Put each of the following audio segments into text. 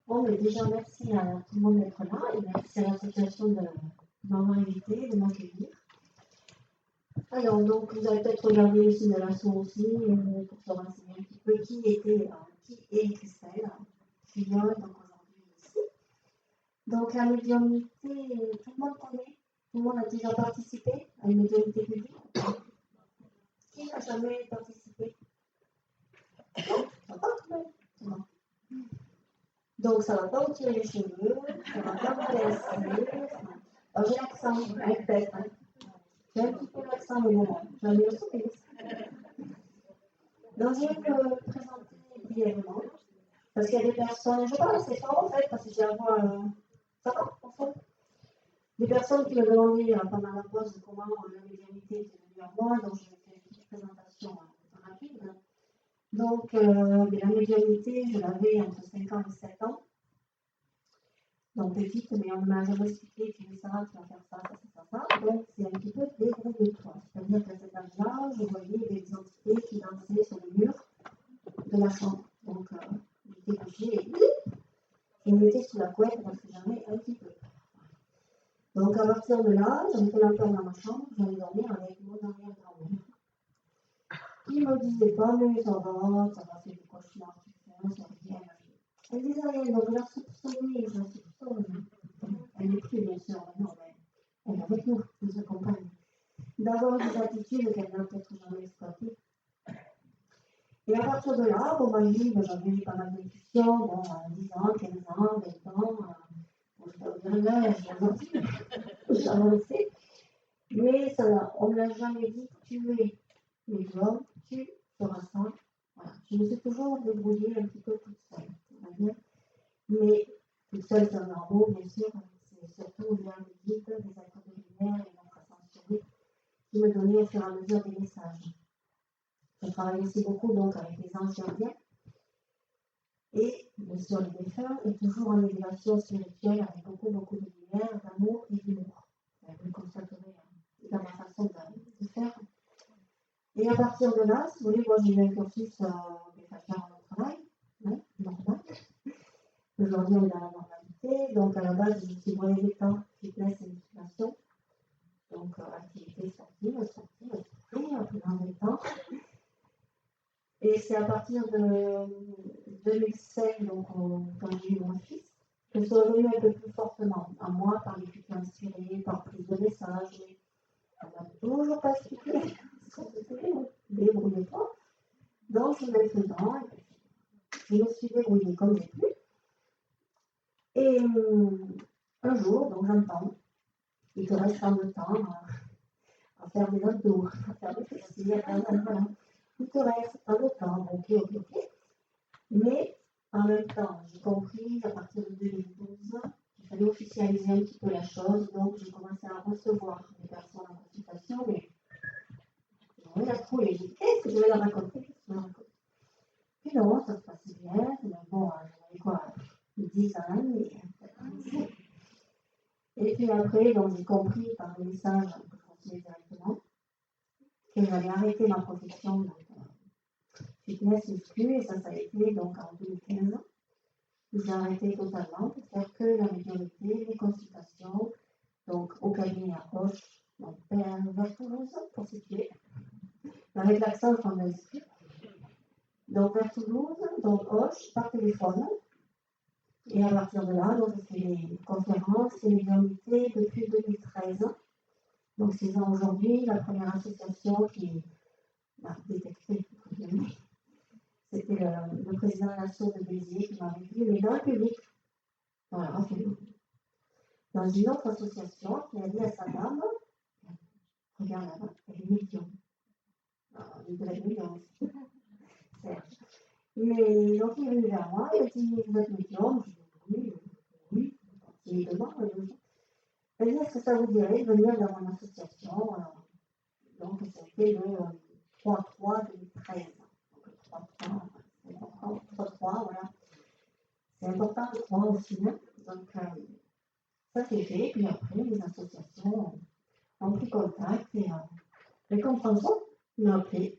Bon, mais déjà, merci à tout le monde d'être là et merci à l'association de m'avoir invité, de m'accueillir. Alors, donc, vous avez peut-être regardé le site de l'asso aussi pour se renseigner un petit peu qui est Christelle Fillol, donc aujourd'hui ici. Donc, la médiumnité, tout le monde connaît, tout le monde a déjà participé à une médiumnité publique. Qui n'a jamais participé? Non, ça va tout le monde. Non. Donc, ça ne va pas vous tirer les cheveux, ça ne va pas vous casser. Alors, j'ai l'accent, peut-être. Hein. J'ai un petit peu l'accent, mais bon, j'en ai le sourire. Donc, je vais me présenter brièvement, parce qu'il y a des personnes, je parle assez fort en fait, parce que j'ai la voix, ça va, en fait. Des personnes qui me demandaient pendant la pause comment la médiumnité était venue à moi, donc je vais faire une petite présentation rapide. Donc, la médiumnité, je l'avais entre 5 ans et 7 ans. Donc petite, mais on m'a jamais expliqué, tu fais ça, tu vas faire ça, ça. Donc c'est un petit peu débrouille-toi. C'est-à-dire qu'à cet âge-là, je voyais des entités qui dansaient sur le mur de la chambre. Donc j'étais couchée et je me mettais sous la couette parce que j'avais un petit peu peur. Donc à partir de là, j'avais fait la peur dans ma chambre, j'allais dormir avec mon arrière-grand-mère. Qui me disait pas, mais ça va faire des cauchemars, tu fais, ça rien. Elle disait rien, donc je la soupçonnais. Elle n'est plus, bien sûr, maintenant, mais elle est avec nous, nous accompagne. D'avoir des attitudes qu'elle n'a peut-être jamais exploitées. Et à partir de là, bon, ma vie, j'avais pas mal d'intuitions, bon, 10 ans, 15 ans, 20 ans, bon, je peux dire là, j'ai avancé. Mais ça, on ne l'a jamais dit, tu es médium, tu feras ça. Voilà. Je me suis toujours débrouillée un petit peu toute seule, c'est-à-dire, mais toute seule, c'est un arbre, bien sûr, c'est surtout via les guides, des êtres de lumière et notre ascension qui me donnaient au fur et à mesure des messages. Je travaille aussi beaucoup donc avec les anges gardiens et bien sûr les défunts et toujours en élévation spirituelle avec beaucoup de lumière, d'amour et d'humour. Vous le constaterez dans ma façon de faire. Et à partir de là, si vous voulez, moi j'ai eu un cursus des facteurs de travail, hein, normal. Aujourd'hui on est dans la normalité, donc à la base je suis moyen d'état, fitness et musculation. Donc activité sportive, plus dans le temps. Et c'est à partir de 2016, donc quand j'ai eu mon fils, que je suis revenue un peu plus fortement à moi par l'écriture inspirée, par prise de messages. On m'a toujours pas expliqué ce que c'était, débrouillez-toi. Donc je vais faisant, et puis je me suis débrouillée comme j'ai pu. Et un jour, donc j'entends, il te reste tant de temps à faire des abdos, à faire des fessiers, voilà. Il te reste pas de temps, ok. Mais en même temps, j'ai compris à partir de 2012 qu'il fallait officialiser un petit peu la chose, donc j'ai commencé à recevoir des personnes en consultation, mais j'en ai la trouille, j'ai dit qu'est-ce que je vais leur raconter, Puis non, ça se passait bien, mais bon, j'en avais quoi, 10 ans, et puis après, donc j'ai compris par les messages que je recevais directement que j'allais arrêter ma profession, donc fitness muscu, et ça a été donc en 2015. J'ai arrêté totalement pour faire que la médiumnité, les consultations, donc au cabinet à Hoche, donc vers Toulouse, pour situer, avec l'accent qu'on a esprit. Donc vers Toulouse, donc Hoche, par téléphone. Et à partir de là, donc, je fais les conférences et médiumnité depuis 2013. Donc 6 ans aujourd'hui, la première association qui m'a détecté, c'était le président de l'asso de Béziers qui m'a vu, mais dans le public. Voilà, dans une autre association qui a dit à sa dame, regarde là-bas, elle est médium. Il devait être médium aussi. Serge. Mais donc il est venu vers moi, il a dit, vous êtes médium? Je dis, oui. Timidement, elle dit, est-ce que ça vous dirait de venir dans mon association? Donc c'était le 3-3 2013. Donc le 3-3, c'est important, 3-3, voilà. C'est important le 3 aussi. Hein. Donc ça s'est fait, puis après les associations ont pris contact et les compréhensions m'ont appelé.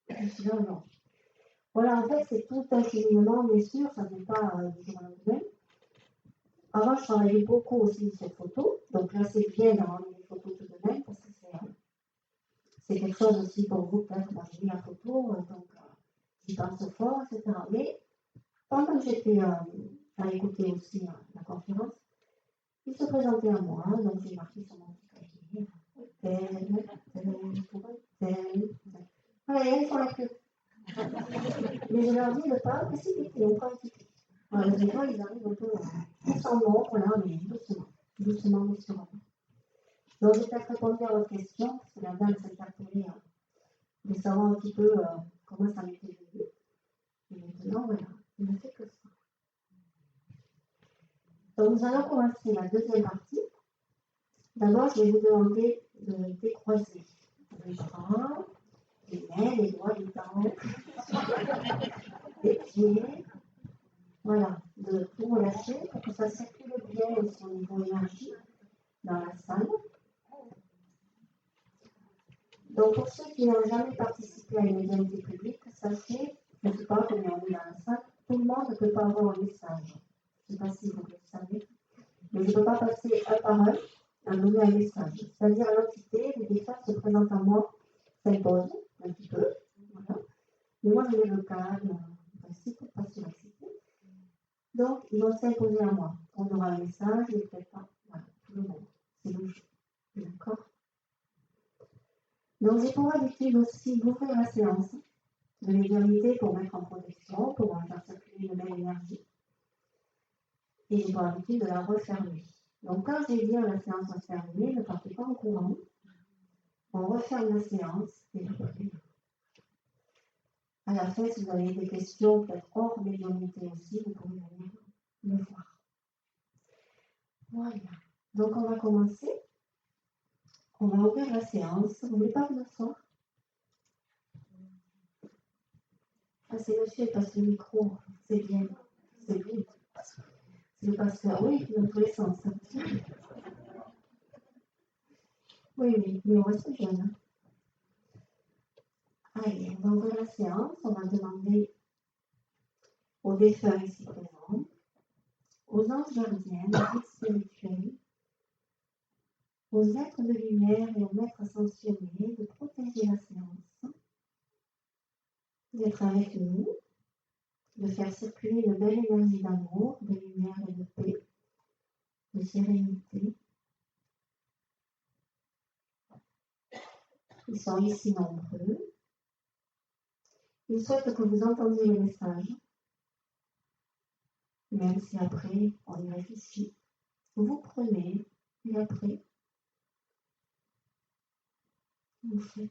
Je suis là aujourd'hui. Voilà, en fait, c'est tout un cheminement, bien sûr, ça ne vient pas du jour au lendemain. Avant, je travaillais beaucoup aussi sur photo, donc là, c'est bien d'avoir des photos tout de même, parce que c'est quelque chose aussi pour vous, peut-être, moi j'ai mis la photo, donc j'y pense fort, etc. Mais pendant que j'étais à écouter aussi la conférence, il se présentait à moi, donc j'ai marqué sur mon petit cahier, tel. Voilà, et elles font la queue. Mais je leur dis de ne pas précipiter, on prend un petit peu. Voilà, les gens, ils arrivent un peu tous en nombre, là, mais doucement, mais sûrement. Donc, j'ai peut-être répondu à votre question, parce que la dame s'interpellait de savoir un petit peu comment ça m'était venu. Et maintenant, voilà, il ne fait que ça. Donc, nous allons commencer la deuxième partie. D'abord, je vais vous demander de décroiser les bras, les mains, les doigts, les dents, les pieds. Voilà, de tout relâcher pour que ça circule bien aussi au niveau énergie dans la salle. Donc, pour ceux qui n'ont jamais participé à une médiumnité publique, sachez, je ne sais pas combien on est dans la salle, tout le monde ne peut pas avoir un message. Je ne sais pas si vous le savez, mais je ne peux pas passer un par un à donner un message. C'est-à-dire l'entité, les défunts se présentent à moi, s'impose un petit peu, voilà. Mais moi, je mets le calme, en principe, pour pas surexciter. Donc, ils vont s'imposer à moi. On aura un message, mais peut-être pas, voilà, tout le monde. C'est le jeu. D'accord? Donc, j'ai pour habitude aussi d'ouvrir la séance de médiumnité pour mettre en protection, pour faire circuler une belle énergie. Et j'ai pour habitude de la refermer. Donc, quand je vais dire la séance va se terminer, ne partez pas en courant. On referme la séance et à la fin, si vous avez des questions, peut-être hors médiumnité aussi, vous pouvez venir me voir. Voilà. Donc, on va commencer. On va ouvrir la séance. Vous ne voulez pas vous asseoir? Ah, c'est monsieur qui passe le micro. C'est bien. C'est bien. C'est le pasteur. Oui, dans tous les sens. Oui, mais on reste jeune. Allez, on va ouvrir la séance. On va demander aux défunts ici présents, aux anges gardiens, aux guides spirituels, aux êtres de lumière et aux maîtres ascensionnés de protéger la séance, d'être avec nous, de faire circuler une belle énergie d'amour, de lumière et de paix, de sérénité. Ils sont ici nombreux. Ils souhaitent que vous entendiez le message, même si après on y réfléchit. Vous prenez, et après, vous faites.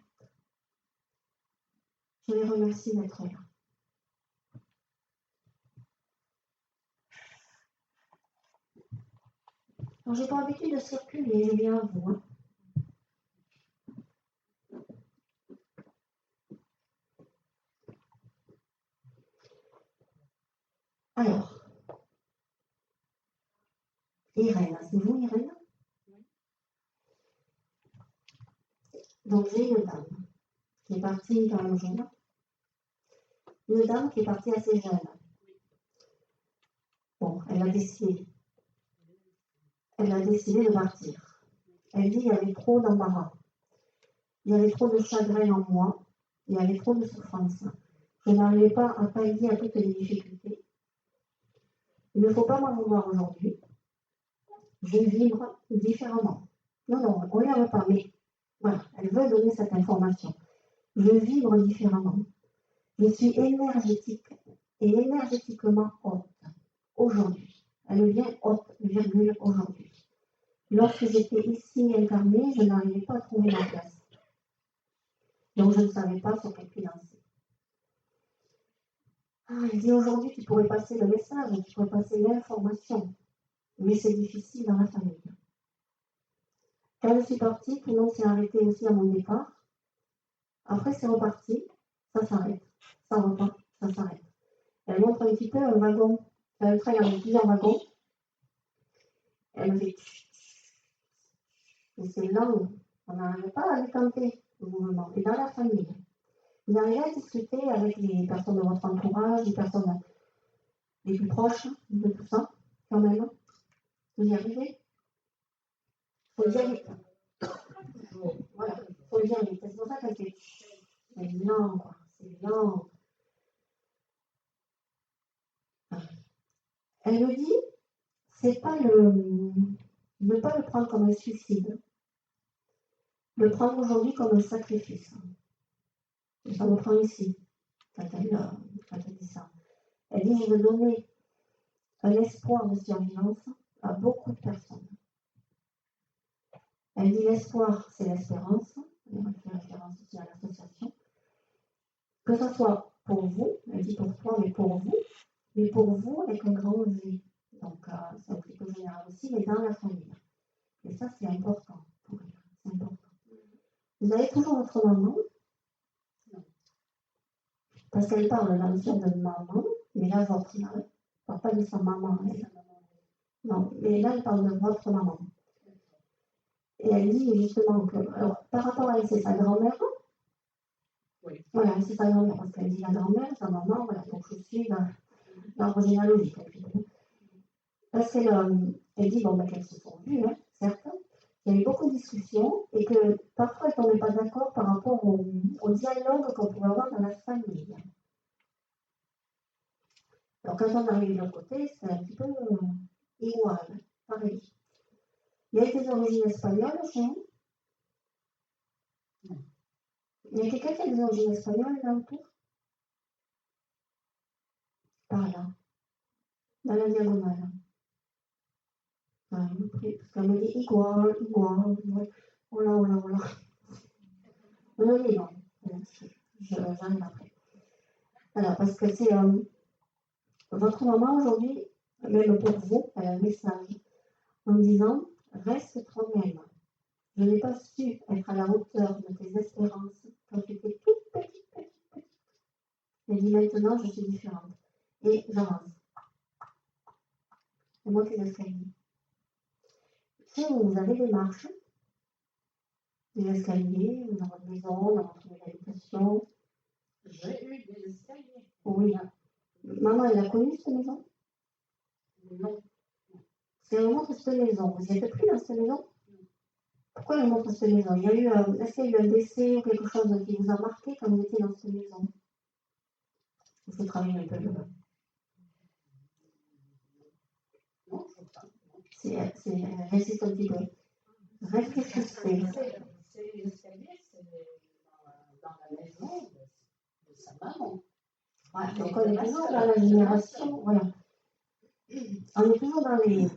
Je les remercie d'être là. Alors, j'ai pas l'habitude de circuler, je viens à vous. Hein. Alors, Irène, c'est vous, Irène? Donc, j'ai une dame qui est partie quand même jeune. Une dame qui est partie assez jeune. Bon, elle a décidé de partir. Elle dit qu'il y avait trop d'embarras. Il y avait trop de chagrin en moi. Il y avait trop de souffrance. Je n'arrivais pas à pallier à toutes les difficultés. Il ne faut pas m'en vouloir aujourd'hui. Je vibre différemment. Non, on ne l'aime pas, mais voilà, elle veut donner cette information. Je vibre différemment. Je suis énergétique et énergétiquement haute aujourd'hui. Elle devient haute, virgule, aujourd'hui. Lorsque j'étais ici incarnée, je n'arrivais pas à trouver ma place. Donc je ne savais pas sur quel pied danser. Elle dit aujourd'hui tu pourrais passer le message, tu pourrais passer l'information, mais c'est difficile dans la famille. Quand je suis partie, tout le monde s'est arrêté aussi à mon départ. Après c'est reparti, ça s'arrête, ça repart, ça s'arrête. Elle montre un petit peu un wagon, un train avec plusieurs wagons. Elle me fait et c'est là où on n'arrive pas à décanter le mouvement, et dans la famille. Vous arrivez à discuter avec les personnes de votre entourage, les personnes les plus proches de tout ça, quand même. Vous y arrivez? Faut y aller. Voilà, faut y aller. C'est pour ça qu'elle fait. C'est lent, quoi. C'est lent. Elle me dit, c'est pas ne pas le prendre comme un suicide, le prendre aujourd'hui comme un sacrifice. Et ça me prend ici, quand elle dit ça. Elle dit, je veux donner un espoir de survivance à beaucoup de personnes. Elle dit, l'espoir, c'est l'espérance. Elle fait référence aussi à l'association. Que ce soit pour vous, elle dit pour toi, mais pour vous avec un grand V. Donc, c'est un petit peu général aussi, mais dans la famille. Et ça, c'est important pour elle. C'est important. Vous avez toujours votre maman? Non. Parce qu'elle parle dans le sens de maman, mais la vôtre, là. Elle ne parle pas de sa maman, elle. Non, mais là, elle parle de votre maman. Et elle dit justement que, alors, par rapport à elle, c'est sa grand-mère. Oui. Voilà, c'est sa grand-mère, parce qu'elle dit la grand-mère, sa maman, voilà, donc je suis dans l'arbre généalogique. Parce qu'elle dit, bon, ben, qu'elles se sont vues, hein, certes. Il y a eu beaucoup de discussions et que parfois elle ne tombait pas d'accord par rapport au dialogue qu'on pouvait avoir dans la famille. Alors quand on arrive de l'autre côté, c'est un petit peu igual, pareil. Il y a des origines espagnoles chez nous. Il y a quelqu'un qui a des origines espagnoles là autour? Par là, dans la diagonale. Parce qu'elle me dit igual. Oh là. Non, mais non. J'arrive après. Alors, parce que c'est votre maman aujourd'hui, même pour vous, elle a un message en disant reste toi-même. Je n'ai pas su être à la hauteur de tes espérances quand tu étais toute petite. Elle dit maintenant, je suis différente. Et j'avance. C'est moi qui l'escalier. Chez vous, vous avez des marches, des escaliers, dans votre maison, dans votre habitation. J'ai eu des escaliers. Oui. Maman, elle a connu cette maison? Non. C'est elle montre cette maison. Vous n'y êtes plus dans cette maison? Pourquoi elle montre cette maison? Est-ce qu'il y a eu un décès ou quelque chose qui vous a marqué quand vous étiez dans cette maison? Il faut travailler un peu le. Non, je ne sais pas. Résiste un petit peu. Réfléchissez. C'est l'escalier, c'est dans la maison de sa maman. Ouais, donc on est toujours dans la génération, voilà. On est toujours dans les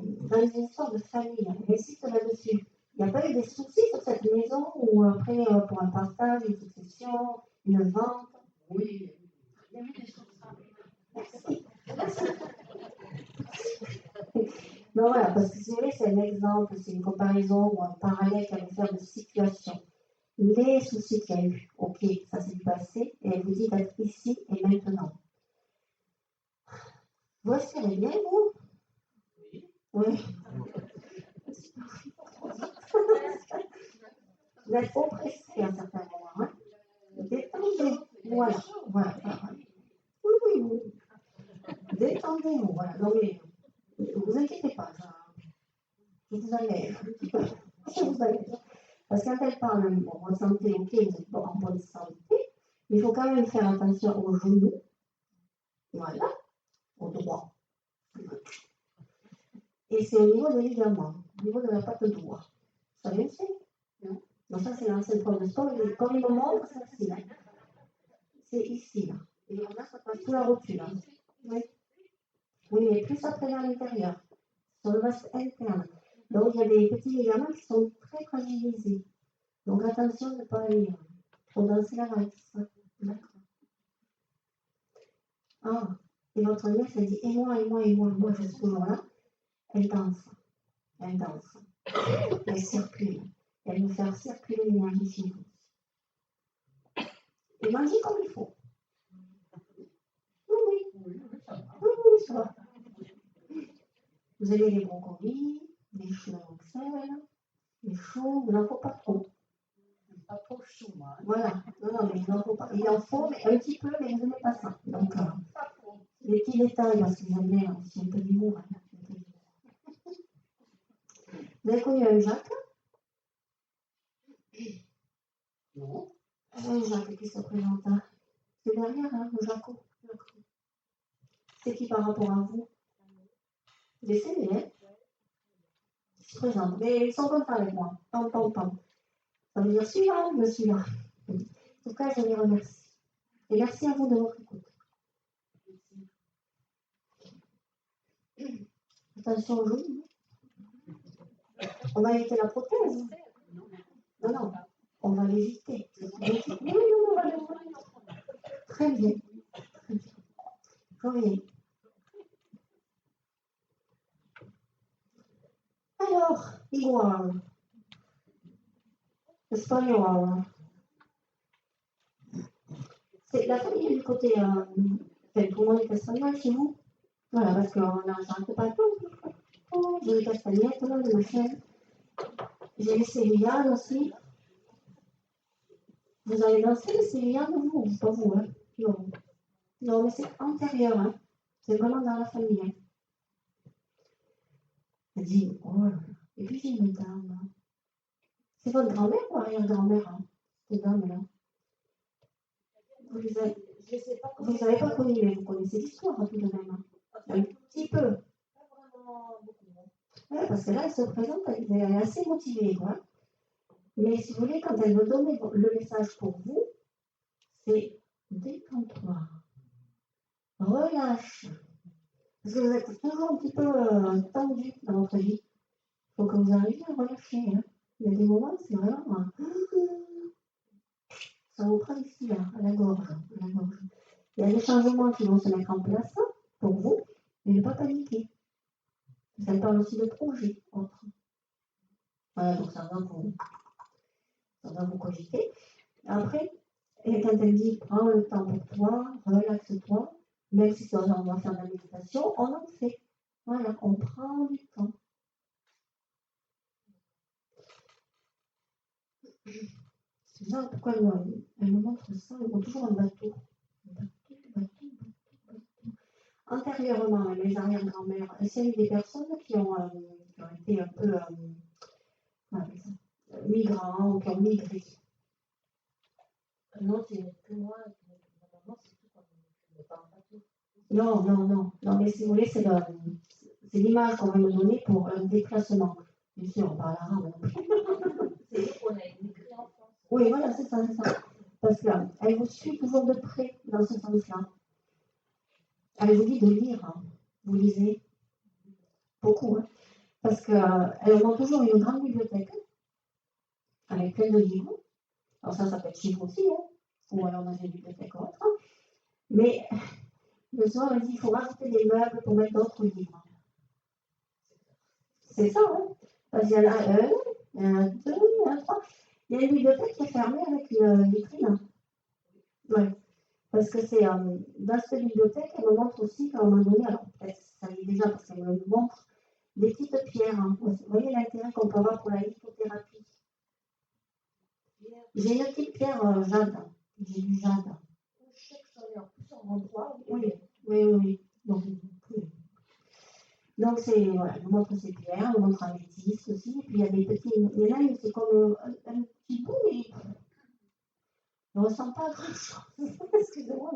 histoires de famille. J'insiste là-dessus. Il n'y a pas eu des soucis sur cette maison ou après, pour un partage, une succession, une vente? Oui, il y a eu des choses. Merci. Non, voilà, parce que si vous voulez, c'est un exemple, c'est une comparaison ou un parallèle qu'elle veut faire de situation. Les soucis qu'il y a eu, ok, ça s'est du passé, et elle vous dit d'être ici et maintenant. Vous respirez bien, vous? Oui. Vous êtes oppressé à un certain moment. Hein? Détendez. Voilà. Oui. Détendez-vous. Voilà. Non, mais ne vous inquiétez pas. Je vous allège. Je vous allège. Parce qu'à elle parle, bon, votre santé, ok, vous êtes en bonne santé, mais il faut quand même faire attention aux genoux. Voilà. Au droit. Et c'est au niveau des ligaments, au niveau de la patte droite. Vous savez où c'est? Non. Donc ça, c'est l'ancienne prof de sport. Comme il me montre, c'est ici, là. Et là, ça passe sous la rotule. Hein. Oui, mais plus après vers l'intérieur, sur le vaste interne. Donc, il y a des petits ligaments qui sont très fragilisés. Donc, attention de ne pas aller trop danser la valse. D'accord. Ah, et votre nièce, elle dit, et moi, je suis toujours là. Elle danse. Elle circule. Elle veut faire circuler l'énergie chez vous. Et mangez comme il faut. Oui, ça va. Vous avez les brocolis, les choux d'Oxel, les choux, il n'en faut pas trop. Pas trop chou, moi. Voilà. Non, mais il en faut pas. Il en faut, mais un petit peu, mais vous n'aimez pas ça. Donc, Pas trop. les petits détails, parce que vous aimez aussi un peu d'humour. Hein. Vous avez connu un Jacques? Non. Un Jacques qui se présente. Hein. C'est derrière, hein, le Jaco. C'est qui par rapport à vous? Décédé, hein? Ils se présentent. Mais ils sont contents avec moi. Pam, pam, pam. Ça veut dire celui-là, je suis là. En tout cas, je les remercie. Et merci à vous de votre écoute. Attention aux genoux. On va éviter la prothèse. Non. On va l'éviter. Oui, on va l'éviter. Très bien. Très bien. Alors, igual. Espagnol. C'est la famille du côté. Tout le monde est espagnol chez vous. Voilà, parce qu'on n'arrête pas tout. J'ai les castagnettes, les machins. J'ai les sévillanes aussi. Vous avez dansé les sévillanes, vous? Pas vous, hein? Non. Non, mais c'est antérieur, hein? C'est vraiment dans la famille. Hein? Elle dit, oh là là. Et puis j'ai une dame. Hein. C'est votre grand-mère ou arrière-grand-mère, hein? Cette dame-là. Vous les avez pas connues, mais vous connaissez l'histoire, hein, tout de même. Hein? Un petit peu. Pas vraiment beaucoup. Ouais, parce que là, elle se présente, elle est assez motivée, quoi. Mais si vous voulez, quand elle veut donner le message pour vous, c'est détends-toi, relâche. Parce que vous êtes toujours un petit peu tendu dans votre vie. Il faut que vous arriviez à relâcher. Hein. Il y a des moments, c'est vraiment. Ça vous prend ici, là, à la gorge. Il y a des changements qui vont se mettre en place pour vous, mais ne pas paniquer. Ça parle aussi de projet autre. Voilà, donc ça va vous cogiter. Après, et quand elle dit prends le temps pour toi, relaxe-toi, même si on va faire de la méditation, on en fait. Voilà, on prend du temps. C'est bizarre pourquoi elle me montre ça, elle montre toujours un bateau. Bateau. Antérieurement, mes arrière-grand-mères, c'est eu des personnes qui ont été un peu migrants ou qui ont migré. Non, c'est que moi, normalement, c'est tout comme je ne parle pas tout. Non, mais si vous voulez, c'est l'image qu'on va me donner pour un déplacement. Bien sûr, on parle arabe. C'est dire qu'on a émigré en France. Oui, voilà, c'est ça. Parce qu'elle vous suit toujours de près dans ce sens-là. Elle vous dit de lire. Hein. Vous lisez beaucoup. Hein. Parce qu'elle a toujours une grande bibliothèque avec plein de livres. Alors ça peut être chez vous aussi, hein. Ou alors dans une bibliothèque ou autre. Mais le soir, elle dit qu'il faut rajouter des meubles pour mettre d'autres livres. C'est ça, hein. Parce qu'il y en a un, il y en a deux, il y en a trois. Il y a une bibliothèque qui est fermée avec une vitrine. Ouais. Parce que c'est dans cette bibliothèque, elle me montre aussi qu'à un moment donné, alors peut-être ça y est déjà parce qu'elle me montre des petites pierres. Hein. Vous voyez l'intérêt qu'on peut avoir pour la lithothérapie. J'ai une petite pierre jade. J'ai du jade. Je sais que j'en ai en plus en endroit. Oui. Donc c'est, voilà, je vous montre ces pierres, je vous montre un métis aussi. Et puis il y a des petits, il y en a une, c'est comme un petit bout, mais ne ressemble pas à grand chose. Excusez-moi.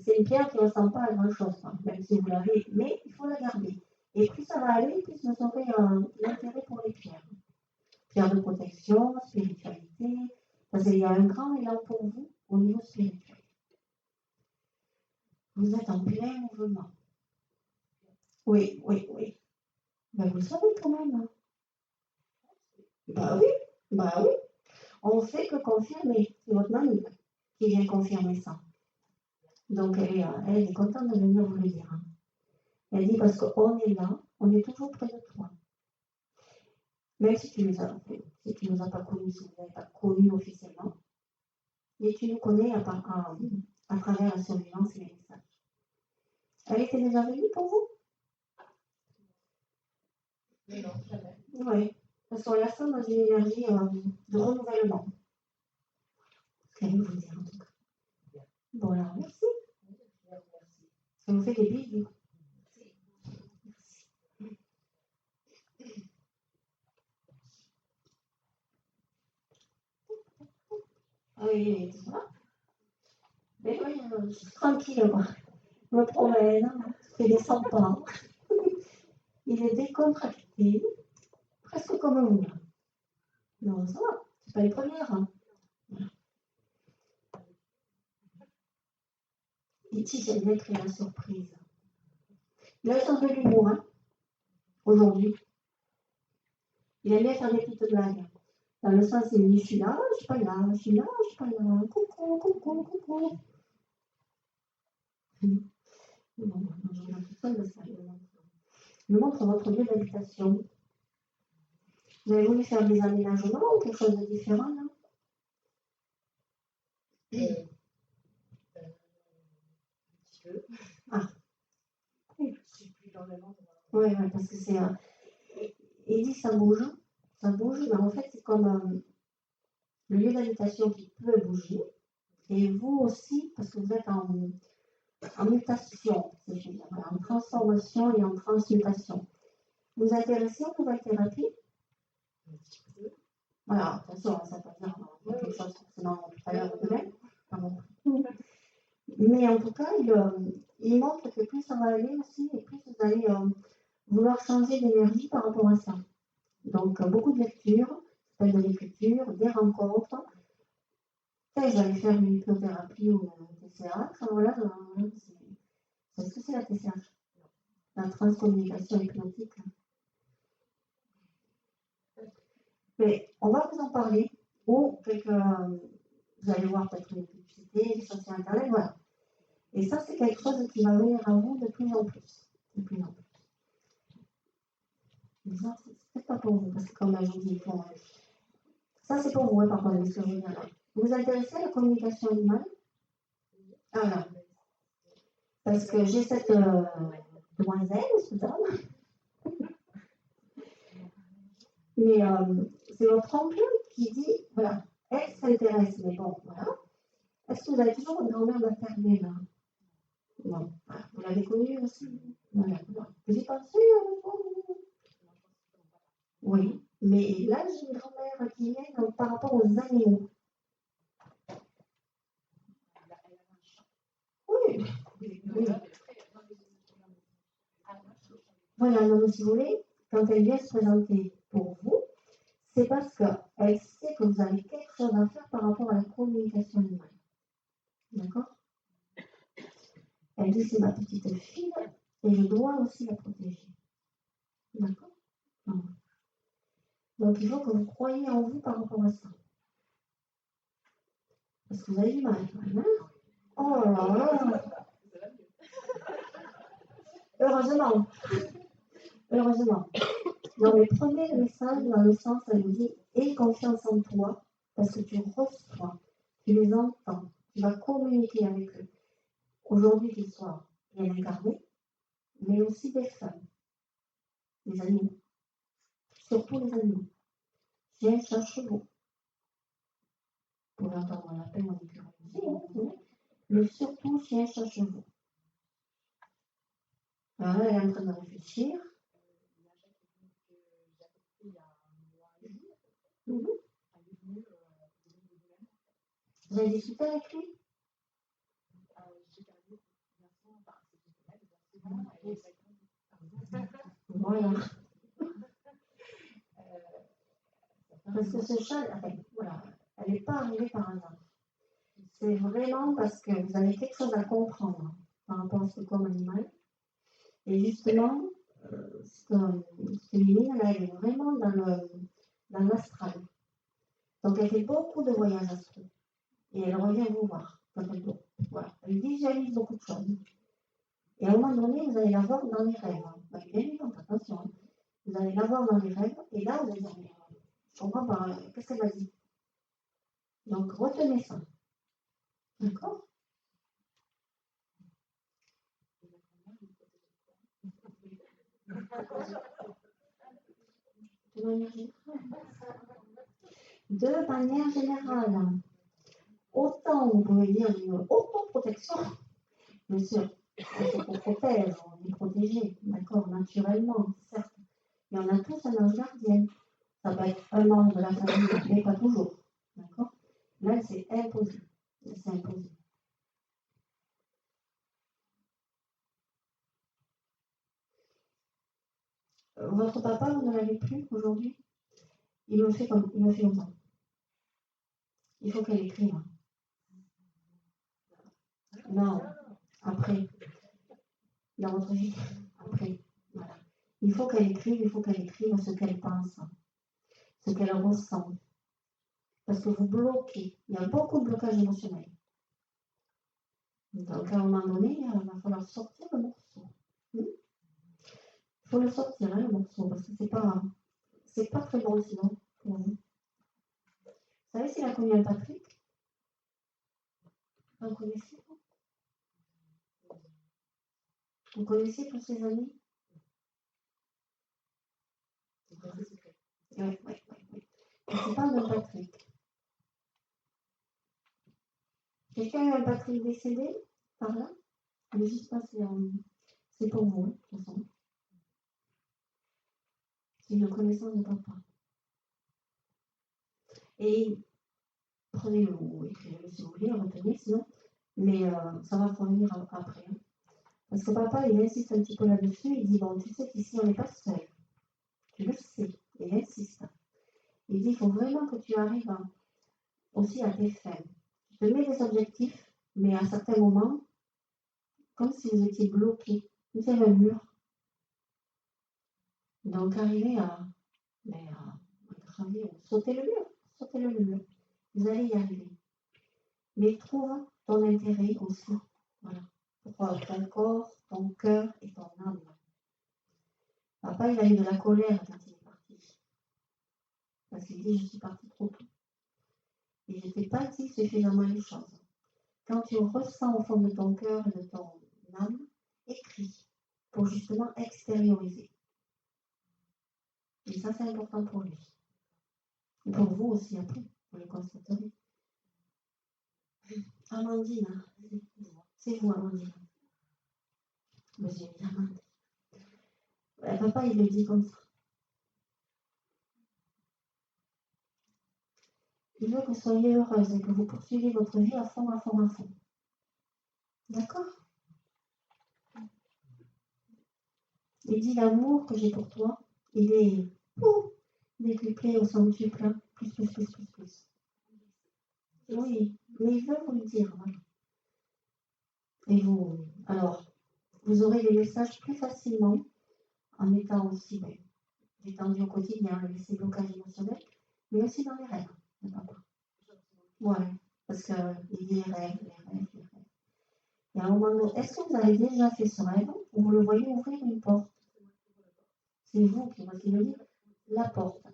C'est une pierre qui ne ressemble pas à grand chose, hein, même si vous l'avez, mais il faut la garder. Et plus ça va aller, plus vous aurez l'intérêt pour les pierres. Pierres de protection, spiritualité, parce qu'il y a un grand élan pour vous au niveau spirituel. Vous êtes en plein mouvement. Oui. Ben, vous le savez quand même. Hein. Bah oui. On fait que confirmer. C'est votre mamie qui vient confirmer ça. Donc elle est contente de venir vous le dire. Hein. Elle dit parce qu'on est là, on est toujours près de toi. Même si tu nous as pas connus, si vous n'avez pas connu officiellement, mais tu nous connais à travers la surveillance et les messages. Elle était déjà venue pour vous? Non, jamais. Oui, parce qu'on la sent dans une énergie de renouvellement. qu'elle veut vous dire en tout cas. Bon, alors, merci. Ça vous fait des bisous. Ah oui, ça va. Mais oui, je suis tranquille, moi. Je me promène, je fais des 100 pas. Il est décontracté, presque comme vous. Non, ça va, c'est pas les premières. Hein. Et si j'aime bien créer la surprise. Il a le sens de l'humour, hein, aujourd'hui. Il aime bien faire des petites blagues. Dans le sens, il me dit, je suis là, je suis pas là, je suis là, je suis pas là. Coucou, coucou, coucou. Non, je regarde tout seul, ça. Je me montre votre lieu d'habitation. Vous avez voulu faire des aménagements ou quelque chose de différent, là? Un petit peu. Ah. Oui, je suis plus dans le monde. Oui, parce que c'est. Il dit ça bouge, mais en fait, c'est comme le lieu d'habitation qui peut bouger. Et vous aussi, parce que vous êtes en mutation, si je veux dire, en transformation et en transmutation. Vous vous intéressez aux nouvelles thérapies? Un petit peu. Voilà, attention, ça ne veut pas dire quelque chose forcément tout à l'heure ou demain. Mais en tout cas, il montre que plus ça va aller aussi, et plus vous allez vouloir changer d'énergie par rapport à ça. Donc, beaucoup de lectures, de l'écriture, des rencontres. J'allais faire une hypnothérapie ou une TCH. Voilà, c'est ce que c'est la TCH. La transcommunication hypnotique. Mais on va vous en parler. Ou vous allez voir peut-être une publicité, des choses sur Internet, voilà. Et ça, c'est quelque chose qui va venir à vous de plus en plus. De plus en plus. Mais ça, c'est peut-être pas pour vous, parce que comme je vous dis, ça c'est pour vous, par contre, ce que je veux dire là. Vous vous intéressez à la communication animale? Voilà. Parce que j'ai cette demoiselle, cette dame. Mais c'est votre oncle qui dit, voilà, elle s'intéresse, mais bon, voilà. Est-ce que vous avez toujours une grand-mère maternelle? Hein? Non. Ah, vous l'avez connue aussi? Voilà. Vous y pensez? Oui. Mais là, j'ai une grand-mère qui est par rapport aux animaux. Oui. Oui. Voilà, donc si vous voulez, quand elle vient se présenter pour vous, c'est parce qu'elle sait que vous avez quelque chose à faire par rapport à la communication animale. D'accord? Elle dit c'est ma petite fille et je dois aussi la protéger. D'accord? Donc il faut que vous croyiez en vous par rapport à ça. Parce que vous avez du mal quand même. Hein? Oh là là! Heureusement. Heureusement. Non mais prenez le message dans le sens, elle vous dit aie confiance en toi parce que tu reçois, tu les entends, tu vas communiquer avec eux. Aujourd'hui qu'ils soient bien incarnés, mais aussi des femmes, des animaux. Surtout les animaux. Chiens, chats, chevaux. Vous pouvez entendre la peine en écureuil. Mais surtout chiens, chats, chevaux. Alors là, elle est en train de réfléchir. Vous avez discuté avec lui? Voilà. Parce que ce chat, voilà, elle n'est pas arrivée par hasard. C'est vraiment parce que vous avez quelque chose à comprendre par rapport à ce corps animal. Et justement, cette ligne, là, elle est vraiment dans l'astral. Donc, elle fait beaucoup de voyages astraux. Et elle revient vous voir quand elle doit. Voilà. Elle visualise beaucoup de choses. Et à un moment donné, vous allez la voir dans les rêves. Bien évidemment, attention. Hein. Vous allez la voir dans les rêves. Et là, vous allez dire, je comprends pas, qu'est-ce qu'elle m'a dit? Donc, retenez ça. D'accord? De manière générale. De manière générale. autant vous pouvez dire une autoprotection, bien sûr, on se protège, on est protégé, d'accord, naturellement, certes. Et on a tous un ange gardien. Ça peut être un membre de la famille, mais pas toujours, d'accord. Là, c'est imposé. C'est imposé. Votre papa, vous ne l'avez plus aujourd'hui? Il me fait comme ça. Il faut qu'elle écrive. Non, après. Dans votre vie, après. Voilà. Il faut qu'elle écrive ce qu'elle pense, ce qu'elle ressent. Parce que vous bloquez. Il y a beaucoup de blocages émotionnels. Donc, à un moment donné, il va falloir sortir le morceau. Il faut le sortir, le morceau, parce que c'est pas très bon sinon pour vous. Vous savez s'il a connu un Patrick? Vous connaissez? Vous connaissez tous ses amis? Oui. C'est pas de Patrick. Quelqu'un a un Patrick décédé par là? Mais juste pas, c'est pour vous, de toute façon. C'est une connaissance de papa. Et prenez-le ou écrivez-le si vous voulez, retenez sinon. Mais ça va revenir après. Hein. Parce que papa, il insiste un petit peu là-dessus. Il dit, bon, tu sais qu'ici, on n'est pas seul. Tu le sais. Il insiste. Il dit, il faut vraiment que tu arrives aussi à tes fins. Tu te mets des objectifs, mais à certains moments, comme si vous étiez bloqué. Vous avez un mur. Donc, arrivez à gravir, sauter le mur. Vous allez y arriver. Mais trouve ton intérêt aussi. Voilà. Pour ton corps, ton cœur et ton âme. Papa, il a eu de la colère quand il est parti. Parce qu'il dit, je suis parti trop tôt. Et je t'ai pas dit suffisamment les choses. Quand tu ressens au fond de ton cœur et de ton âme, écris pour justement extérioriser. Et ça, c'est important pour lui. Et pour vous aussi, après, vous le constaterez. Amandine, c'est vous, Amandine. Monsieur Amandine. Papa, il le dit comme ça. Il veut que vous soyez heureuse et que vous poursuiviez votre vie à fond. D'accord? Il dit l'amour que j'ai pour toi, il est décuplé au centuple, plus. Oui, mais il veut vous le dire. Voilà. Et vous, alors, vous aurez les messages plus facilement en étant aussi détendu au quotidien, avec ces blocages émotionnels, mais aussi dans les rêves de papa. Ouais, parce qu'il dit les rêves. Et à un moment donné, est-ce que vous avez déjà fait ce rêve où vous le voyez ouvrir une porte? C'est vous qui le dire, la porte.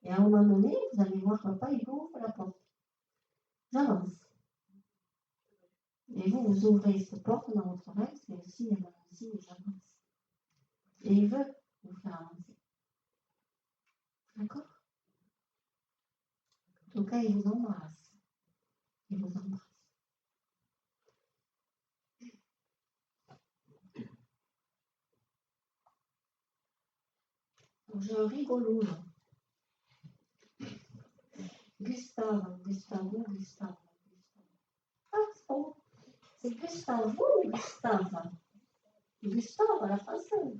Et à un moment donné, vous allez voir papa, il ouvre la porte. J'avance. Et vous ouvrez cette porte dans votre rêve, c'est aussi j'avance. Et il veut vous faire avancer. D'accord? En tout cas, il vous embrasse. Donc, j'ai un rigolo là. Gustave. Ah, c'est bon. C'est Gustavo ou Gustave? Gustave à la française.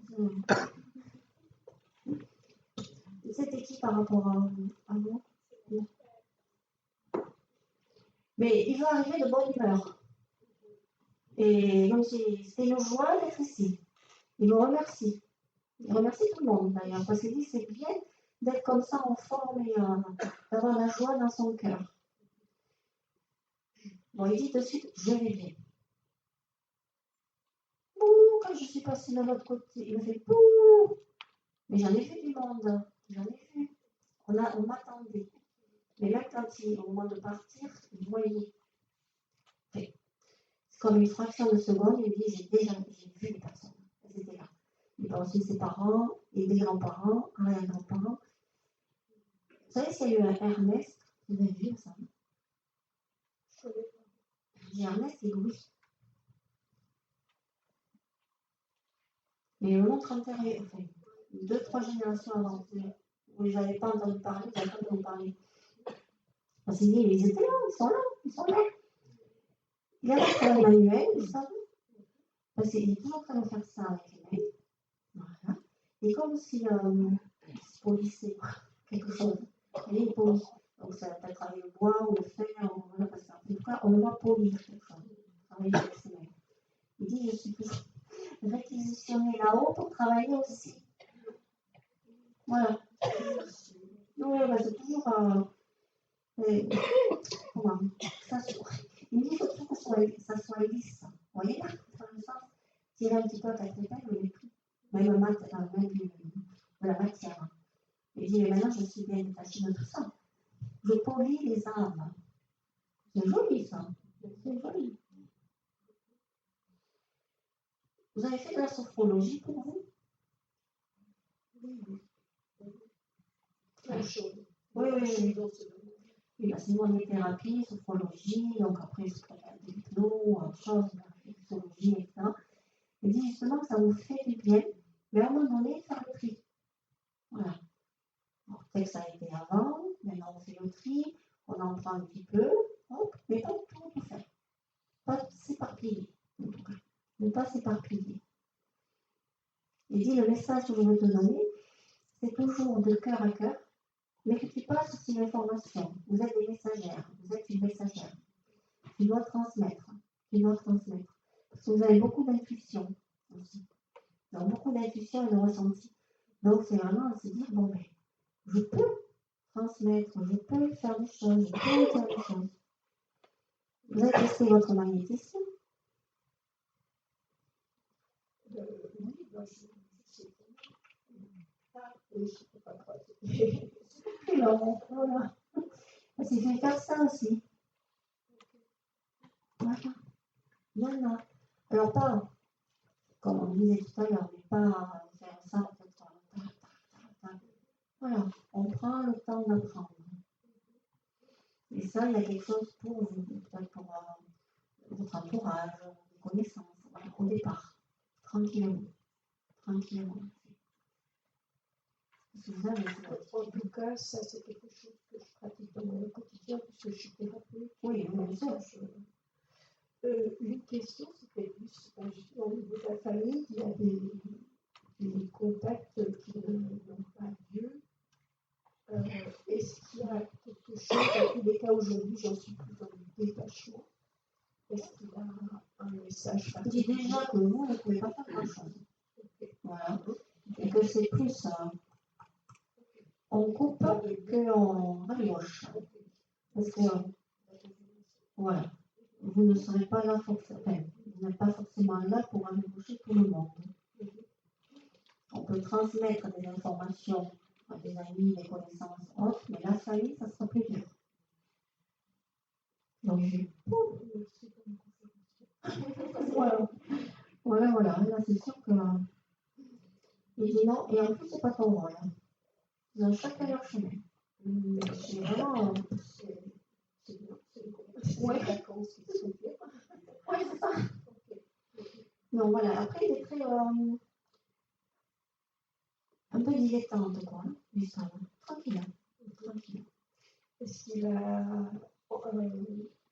C'était qui par rapport à moi? Mais il va arriver de bonne humeur. Et donc, c'était une joie d'être ici. Il me remercie. Il remercie tout le monde d'ailleurs, parce qu'il dit c'est bien d'être comme ça en forme et d'avoir la joie dans son cœur. Bon, il dit tout de suite, je vais bien. Ouh, quand je suis passée de l'autre côté, il me fait ouh. Mais j'en ai vu du monde, On m'attendait. Mais là, au moment de partir, il voyait. C'est comme une fraction de seconde, il dit, j'ai vu les personnes. Elles étaient là. Il a aussi ses parents, et des grands-parents, arrière-grands-parents. Vous savez s'il y a eu un Ernest, vous avez vu ça? Je dis Ernest et Louis. Mais mon oncle antérieur, enfin, 2-3 générations avant, vous ne les avez pas entendu parler, vous n'avez pas entendu parler. On s'est dit, ils étaient là, ils sont là. Il a un travail manuel, vous savez. Parce qu'il est toujours en train de faire ça avec les mains. Voilà. Et comme si il polissait quelque chose. Et il polie. Donc ça va peut-être avec le bois ou le fer, ou voilà, parce qu'en tout cas, on le voit polir quelque chose. Travailler avec ses mains. Il dit, je suis toujours réquisitionné là-haut pour travailler aussi. Voilà. Oui, bah, c'est toujours comment ça il me dit, il faut toujours que ça soit lisse. Vous voyez là, dans le sens, tirer un petit peu à quatre épingles, mais tout. Même de la matière. Il dit, mais maintenant, je suis bien détachée de tout ça. Je polis les arbres. C'est joli, ça. C'est joli. Vous avez fait de la sophrologie pour vous? Plein de choses. Oui. Oui, bah, c'est une thérapie, sophrologie, donc après, c'est peut-être de l'hypnose, autre chose, de la réflexologie, etc. Il dit justement que ça vous fait du bien, mais à un moment donné, faire le tri. Voilà. Peut-être que ça a été avant, maintenant on fait le tri, on en prend un petit peu, hop, mais pas tout faire. Pas s'éparpiller, en tout cas. Ne pas s'éparpiller. Il dit le message que je veux te donner, c'est toujours de cœur à cœur, mais que tu passes aussi l'information. Vous êtes des messagères, vous êtes une messagère. Tu dois transmettre. Parce que vous avez beaucoup d'intuition aussi. Donc beaucoup d'intuition et de ressenti. Donc c'est vraiment se dire, bon ben, je peux transmettre, je peux faire des choses, je peux faire des choses. Vous avez testé votre magnétisme? Oui, moi je sais pas. Oui, je ne peux pas croiser. Non, voilà. C'est fait faire ça aussi. Voilà. Il y en a. Alors pas, comme on disait tout à l'heure, mais pas faire ça en fait. Voilà, on prend le temps d'apprendre. Et ça, il y a quelque chose pour vous, peut-être pour votre entourage, vos connaissances, voilà, au départ, tranquillement. Parce que vous avez En tout cas, ça c'est quelque chose que je pratique dans mon quotidien puisque je suis thérapeute. Oui, bien sûr. Une question, c'était plus au niveau de la famille, il y a des contacts qui n'ont pas lieu. Est-ce qu'il y a quelque chose, dans tous les cas aujourd'hui, j'en suis plus dans le détachement. Est-ce qu'il y a un message Je dis déjà que vous ne pouvez pas faire grand-chose. Voilà. Et que c'est plus on coupe qu'on rayoche. Parce que, voilà, vous ne serez pas là forcément, vous n'êtes pas forcément là pour aller boucher tout le monde. On peut transmettre des informations à des amis, des connaissances autres, mais la famille, ça sera plus dur. Donc, voilà. Là, c'est sûr que. Et dis non, et en plus, c'est pas ton rôle. Ils ont chacun leur chemin. C'est vraiment. C'est les vacances qui sont bien. Oui, c'est ça. Non, voilà. Après, il est très. Un peu dilettante, quoi. Du sang. Tranquille. Est-ce qu'il a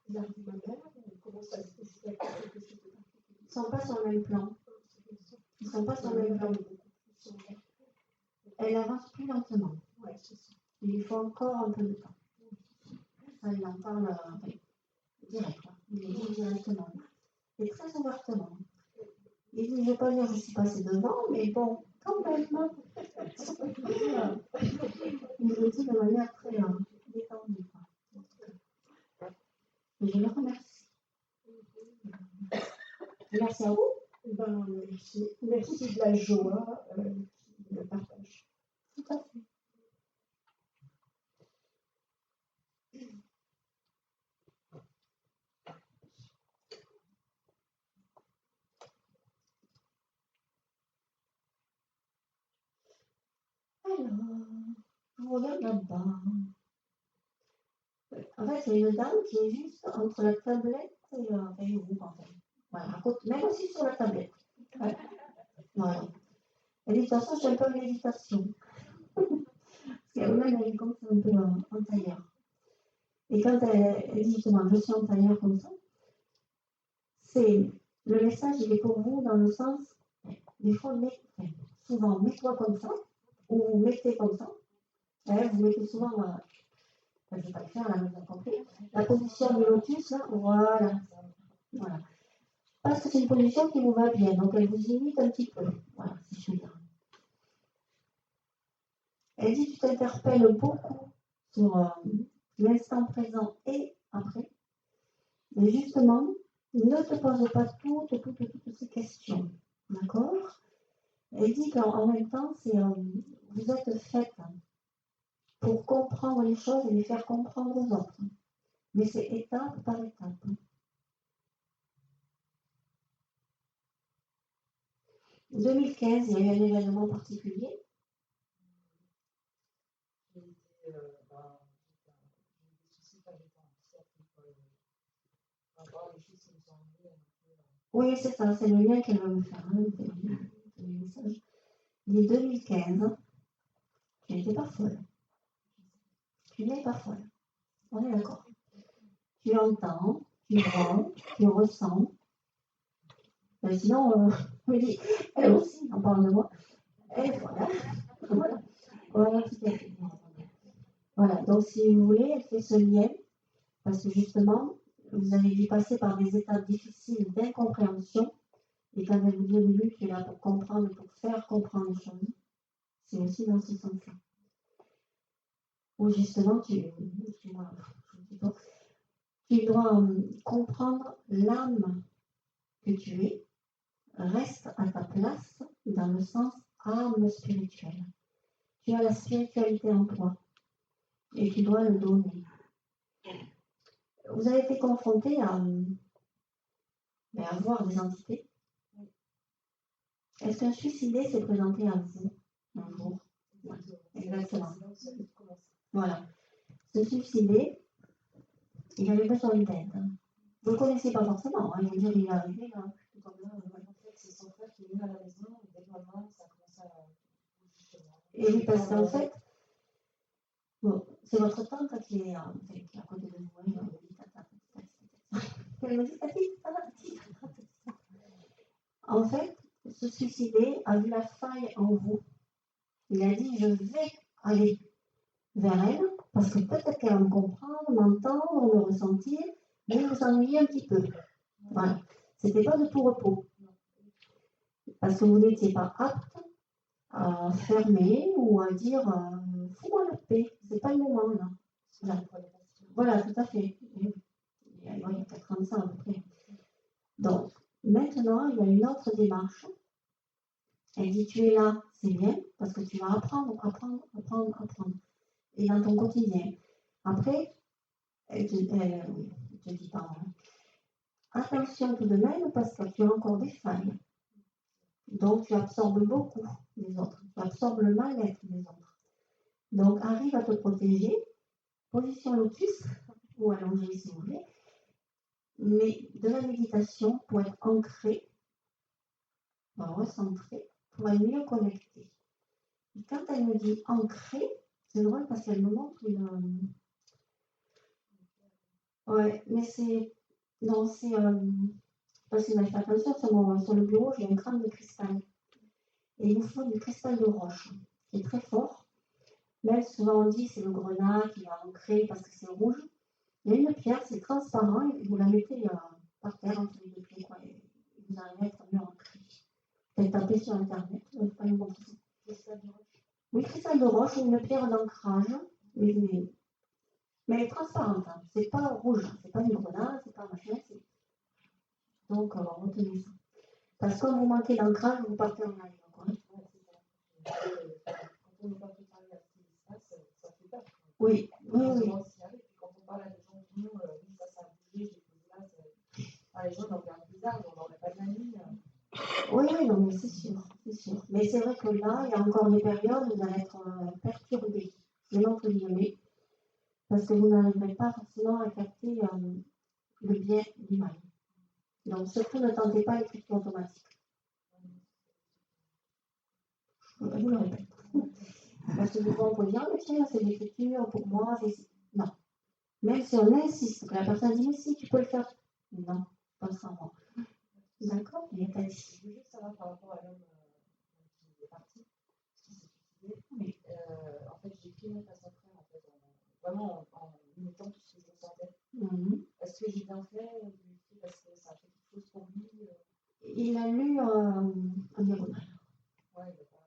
l'arrivée ma mère? Comment ça se fait? Est-ce qu'il y a quelque chose de particulier? Ils ne sont pas sur le même plan. Elle avance plus lentement. Ouais, c'est ça. Il lui faut encore un peu de temps. Ça, il en parle direct. Il le dit directement. Et très ouvertement. Il dit, je ne vais pas dire que je suis passée devant, mais bon, quand même. Il le dit de manière très détendue. Et je le remercie. Merci à vous. Merci de la joie qui le partage. Tout à fait. Alors, je regarde là-bas. En fait, il y a une dame qui est juste entre la tablette et vous, en fait. Voilà, même aussi sur la tablette. Ouais. Voilà. Elle dit, de toute façon, je suis un peu en méditation. Parce qu'elle-même, elle est comme ça, un peu en tailleur. Et quand elle dit justement, je suis en tailleur comme ça, c'est le message, il est pour vous dans le sens, des fois, souvent, mets-toi comme ça, ou vous mettez comme ça. Vous mettez souvent, je ne vais pas le faire, là, vous avez compris. La position du lotus, là, voilà. Voilà. Parce que c'est une position qui vous va bien, donc elle vous imite un petit peu. Voilà, si je veux dire. Elle dit, tu t'interpelles beaucoup sur l'instant présent et après. Mais justement, ne te pose pas toutes ces questions. D'accord? Elle dit qu'en même temps, vous êtes faite pour comprendre les choses et les faire comprendre aux autres. Mais c'est étape par étape. En 2015, il y a eu un événement particulier. Oui, c'est ça, c'est le lien qu'elle va me faire. Il est 2015, tu n'étais pas folle. Tu n'es pas folle. On est d'accord. Tu entends, tu vois, tu ressens. Ben sinon, oui, elle aussi, on parle de moi. Et voilà. Voilà, voilà, tout à fait. Voilà, donc si vous voulez, elle fait ce lien, parce que justement, vous avez dû passer par des étapes difficiles d'incompréhension, et quand elle vous dit au début que tu es là pour comprendre, pour faire comprendre les choses, c'est aussi dans ce sens-là. Où justement, tu dois comprendre l'âme que tu es, reste à ta place dans le sens âme spirituelle. Tu as la spiritualité en toi et tu dois le donner. Vous avez été confronté à voir des entités. Est-ce qu'un suicidé s'est présenté à vous un jour? Ouais, exactement. Voilà. Ce suicidé, il avait besoin d'aide. Vous ne le connaissez pas forcément, hein. Je veux dire, il est arrivé là. En fait, c'est son frère qui est venu à la maison, et dès le moment, ça commence à. Et oui, parce qu'en fait, bon, c'est votre tante qui est à côté de vous. Elle me dit, en fait, ce suicidé a vu la faille en vous. Il a dit, je vais aller vers elle, parce que peut-être qu'elle va me comprendre, m'entendre, me ressentir, mais vous ennuyer un petit peu. Voilà. C'était pas de tout repos. Parce que vous n'étiez pas apte à fermer ou à dire fous-moi la paix, c'est pas le moment là. Voilà, tout à fait. Il y a 4 ans de ça à peu près. Donc, maintenant, il y a une autre démarche. Elle dit tu es là, c'est bien, parce que tu vas apprendre. Et dans ton quotidien. Après, elle te dit pardon. Attention tout de même, parce que tu as encore des failles. Donc, tu absorbes beaucoup des autres. Tu absorbes le mal-être des autres. Donc, arrive à te protéger. Position lotus, ou allongée si vous voulez. Mais de la méditation pour être ancré, recentré, pour être mieux connecté. Et quand elle me dit ancré, c'est drôle parce qu'elle me montre une. Ouais, mais c'est. Non, c'est. Je ne sais pas si vous avez fait attention, sur le bureau, j'ai un crâne de cristal. Et il vous faut du cristal de roche, qui est très fort. Même souvent on dit c'est le grenat qui est ancré parce que c'est rouge. Il y a une pierre, c'est transparent, et vous la mettez par terre entre les deux pieds, quoi, et vous arrivez à être mieux ancré. Vous tapez sur internet, pas une bonne façon. Oui, cristal de roche, une pierre d'ancrage, mais elle est transparente, hein. C'est pas rouge, c'est pas du grenat, c'est pas machin, donc retenez ça. Parce que quand vous manquez d'ancrage, vous partez en live. Quand on n'est pas préparé à ce qui se passe, ça fait peur. Oui. Puis quand on parle à des gens qui nous, oui, ça a bougé, j'ai posé là, les gens nous regardent bizarre, on n'aurait pas de la nuit. Oui, non, mais c'est sûr. Mais c'est vrai que là, il y a encore des périodes où vous allez être perturbé. Je l'entre guillemets. parce que vous n'arriverez pas forcément à capter le bien du mal. Donc surtout ne tentez pas l'écriture automatique. Je vous le répète. Parce que des fois on peut dire, mais tiens, c'est l'écriture pour moi, non. Même si on insiste, que la personne dit, mais si, tu peux le faire. Non, pas ça moi. D'accord, il n'y a pas dit. Je veux juste savoir par rapport à l'homme qui est parti, qui s'est suicidé. Oui. En fait, j'ai écrit une note à son frère, en fait, vraiment en mettant tout ce que je ressentais. Est-ce que j'ai bien fait parce que ça a fait quelque chose pour lui Il a lu un diagonal. Ouais, il a pas.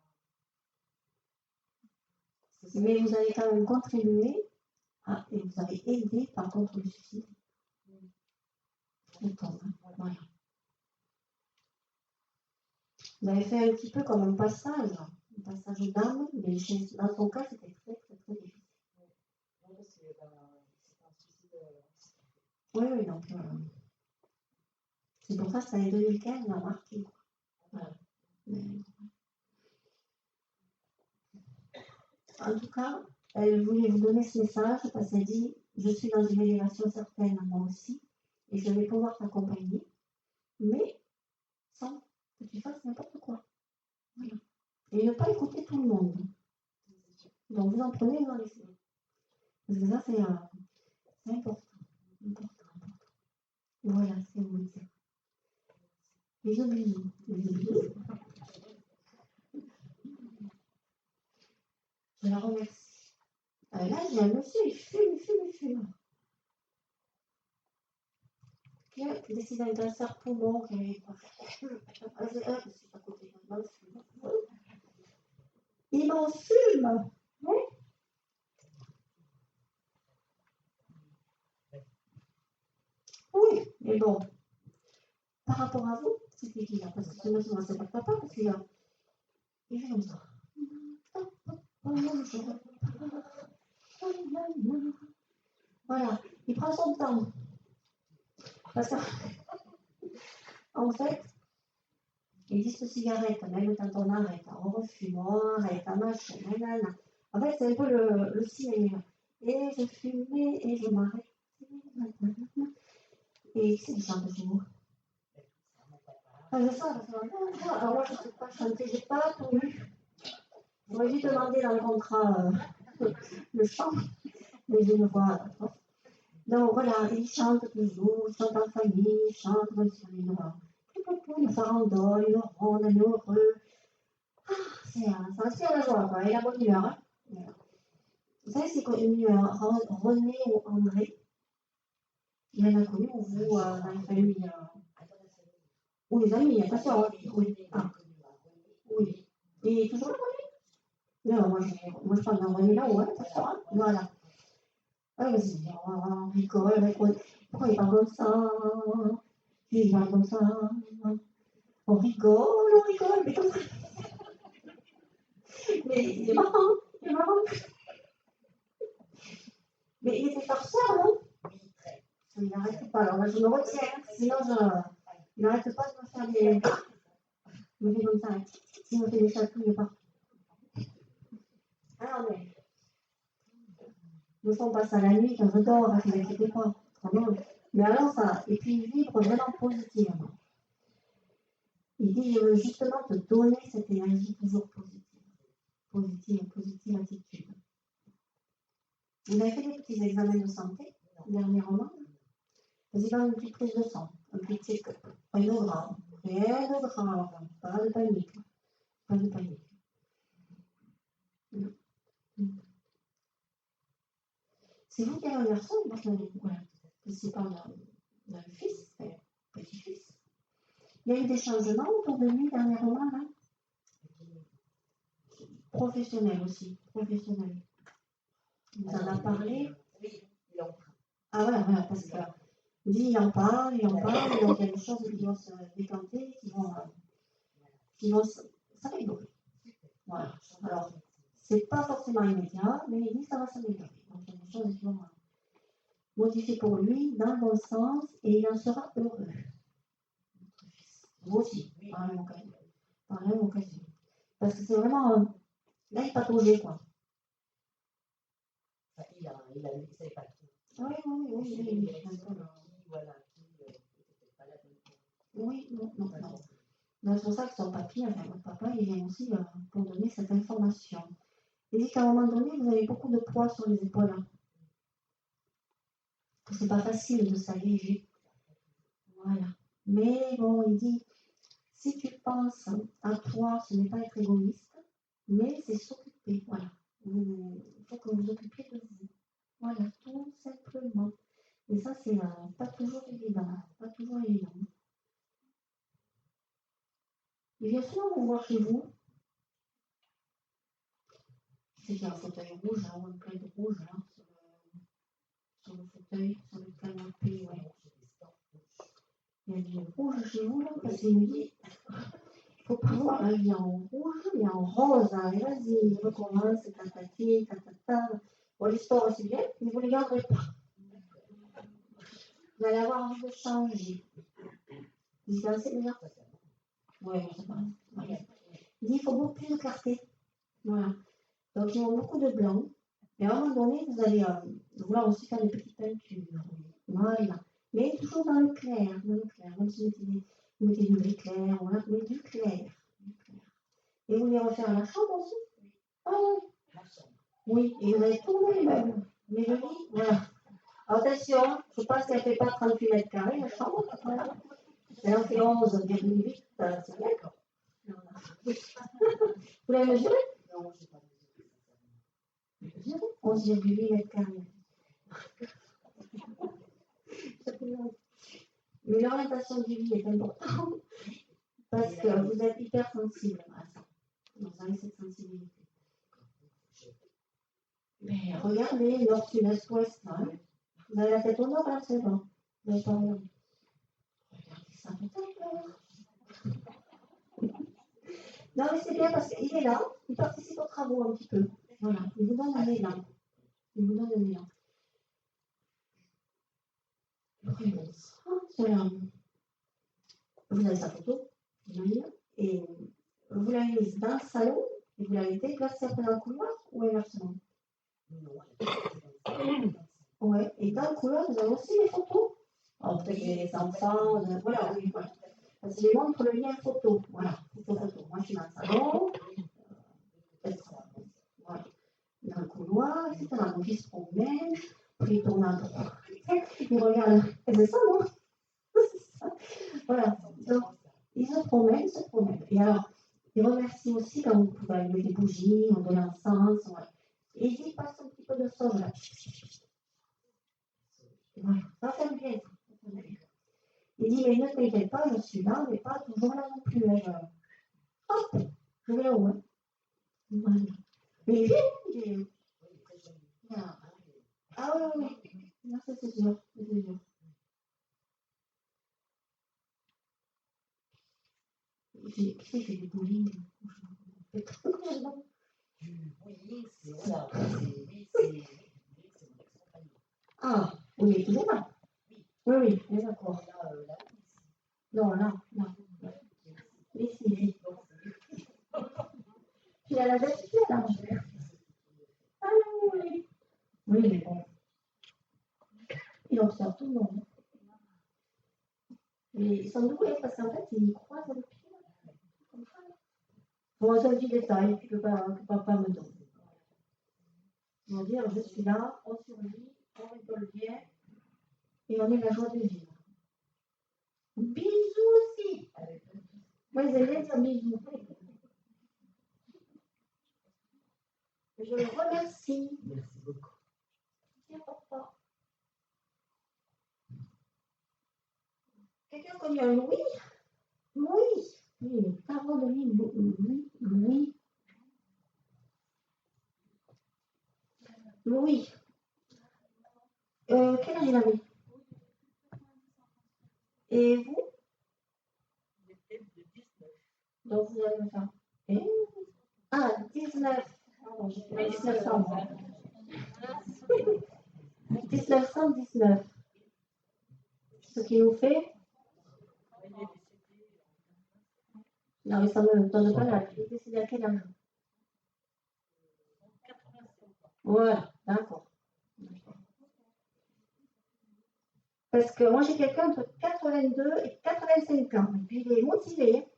Mais vous avez quand même contribué et vous avez aidé par contre le suicide. Voilà. Vous avez fait un petit peu comme un passage d'âme, mais dans son cas, c'était très, très, très difficile. Non, parce que c'est un suicide. Oui, donc c'est pour ça que c'est en 2015, m'a marqué. Voilà. En tout cas, elle voulait vous donner ce message parce qu'elle dit, je suis dans une élévation certaine, moi aussi, et je vais pouvoir t'accompagner, mais sans que tu fasses n'importe quoi. Voilà. Et ne pas écouter tout le monde. Donc vous en prenez, vous en laissez. Parce que ça, c'est important. Voilà, c'est vous le dire. Bisous, bisous. Je la remercie. Là, j'ai un monsieur, il fume. Qui a décidé d'un cancer poumon, qui avait il m'en fume. Oui. Oui, mais bon, par rapport à vous, c'était qui là? Parce que ce monsieur, c'est pas papa, parce qu'il a. Il fait comme ça. Voilà, il prend son temps. Parce qu'en fait, ils disent que cigarette, même quand on arrête, on refume, on arrête, on machin, nanana. En fait, c'est un peu le cinéma. Et je fumais et je m'arrêtais. Et c'est du chant chez nous. C'est ça, alors moi je ne sais pas chanter, j'ai pas tout lu. J'aurais dû demander dans le contrat le chant, mais je ne vois pas. Donc voilà, il chante toujours, il chante en famille, il chante même sur les noix. Une farandole, une ronde, un heureux. Ah, ça inspire la joie, quoi, et la bonne humeur. Hein. Vous savez, c'est connu René ou André. Il y en a connu, vous, dans la famille. Ou les amis, attention. Oui. Ah. Oui. Et toujours le René? Non, moi je parle d'un René là-haut, hein, attention. Hein. Voilà. Ah, vas-y, on rigole avec René. Pourquoi il parle comme ça? Il parle comme ça. On rigole, mais comme ça. Mais il est marrant. Mais il était farceur, non? Il n'arrête pas, alors moi je me retiens, sinon il n'arrête pas de me faire des. Il me fait comme ça, il me fait des chatouilles partout. Ah non, mais. Nous sommes pas ça la nuit quand je dors, ne vous inquiétez pas. Mais alors ça, et puis il vibre vraiment positivement. Il dit, je veux justement te donner cette énergie toujours positive. Positive attitude. Vous avez fait des petits examens de santé dernièrement? Vas-y, dans une petite prise de sang, un petit check-up. Rien de grave, pas de panique. Non. C'est vous qui avez un garçon, moi je l'ai. Voilà. C'est pas d'un fils, petit-fils. Il y a eu des changements autour de lui dernièrement, là? Professionnel aussi, professionnel. Il en a parlé. Ah voilà, parce que lui, il en parle, donc il y a des choses qui vont se décanter, qui vont s'améliorer. Voilà. Alors, c'est pas forcément immédiat, mais il dit que ça va s'améliorer. Donc, il y a des choses qui vont modifier pour lui dans le bon sens et il en sera heureux. Vous aussi, par la même occasion. Parce que c'est vraiment. Là, il pataugeait, quoi. il ne savait pas trop. Oui. Voilà, qui n'était pas la bonne. Oui, non. C'est pour ça que son papy, votre papa, il vient aussi pour donner cette information. Il dit qu'à un moment donné, vous avez beaucoup de poids sur les épaules. Que c'est pas facile de s'alléger. Voilà. Mais bon, il dit, si tu penses à toi, ce n'est pas être égoïste, mais c'est s'occuper. Voilà. Il faut que vous vous occupiez de vous. Voilà, tout simplement. Et ça, c'est pas toujours évident. Pas toujours évident. Il vient souvent vous voir chez vous. C'est qu'il y a un fauteuil rouge, ou un plaid rouge, là, sur le fauteuil, sur le canapé, ouais. Il y a du rouge chez vous, là, parce qu'il me dit, il faut pas voir la vie en rouge, mais en rose. Allez, vas-y, il recommence, tatati, tatata. Bon, l'histoire, c'est bien, mais vous ne les garderez pas. Vous allez avoir envie de changer. Vous y pensez déjà? Oui, c'est pas. Il dit, il faut beaucoup plus de clarté. Voilà. Donc, ils ont beaucoup de blanc. Et à un moment donné, vous allez vouloir aussi faire des petites peintures. Voilà. Mais toujours dans le clair. Même si vous mettez du gris clair, voilà, mais du clair. Et vous voulez refaire la chambre aussi? Ah oui. Oui, et vous allez tourner les meubles. Mais le lit, voilà. Attention, je pense qu'elle ne fait pas 38 mètres carrés, la chambre. Voilà. Elle en fait 11,8, c'est bien. Vous l'avez mesuré? Non, je n'ai pas mesuré. 11,8 mètres carrés. Mais l'orientation du lit est importante parce que vous êtes hypersensible à ça. Vous avez cette sensibilité. Mais regardez, nord, sud, est, ouest. Hein. Vous avez la tête au nord, là, c'est bon. Vous n'avez pas regardé. Regardez ça peut-être. Non, mais c'est bien parce qu'il est là, il participe aux travaux un petit peu. Voilà, il vous donne un élan. Voilà. Vous avez sa photo, et vous l'avez mise dans le salon, et vous l'avez déplacée après dans le couloir, ou inversement? Ouais, et dans le couloir, vous avez aussi les photos. Alors, peut-être les enfants, voilà, oui, voilà. Parce que je les montre le lien photo. Voilà, photo. Moi, je suis dans le salon, voilà, dans le couloir, etc. Donc, ils se promènent, puis ils tournent à droite, ils regardent. Et c'est ça, non? Voilà. Donc, ils se promènent. Et alors, ils remercient aussi quand vous pouvez allumer des bougies, on donne l'encens. Voilà. Et ils y passent un petit peu de sauge là. Voilà, ça fait bien. Il dit, mais ne t'inquiète pas, je suis là, mais pas toujours là non plus. Hop, je vais là-haut. Hein. Voilà. Mais il vient. Ah oui. Non, ça c'est sûr. Qui fait du bowling? Du bowling, c'est ça. C'est mon ex-compagnon. Ah, oui, il est toujours là. Oui, d'accord. Non, là. Ici. Puis elle a la dessus, là. Ah oui. Oui, mais bon. Il observe tout le monde. Mais ils sont doués parce qu'en fait, ils croisent le pied. Comme ça. Bon, c'est un petit détail que papa me donne. On va dire, je suis là, on survit, on rigole bien, et on est la joie de vivre. Bisous aussi. Moi, ils aiment bien dire bisous. Je le remercie. Merci beaucoup. C'est important. Quelqu'un connu un Louis? Oui, parole de Louis. Louis. Quel âge il avait? Et vous? Donc vous allez me faire. Ah, 19. Pardon, j'ai fait 1900. 1919. Ce qui nous fait. Non, mais ça ne me donne pas l'âge. Il est décédé à quel âge? Voilà, d'accord. Parce que moi, j'ai quelqu'un entre 82 et 85 ans. Et puis, il est motivé.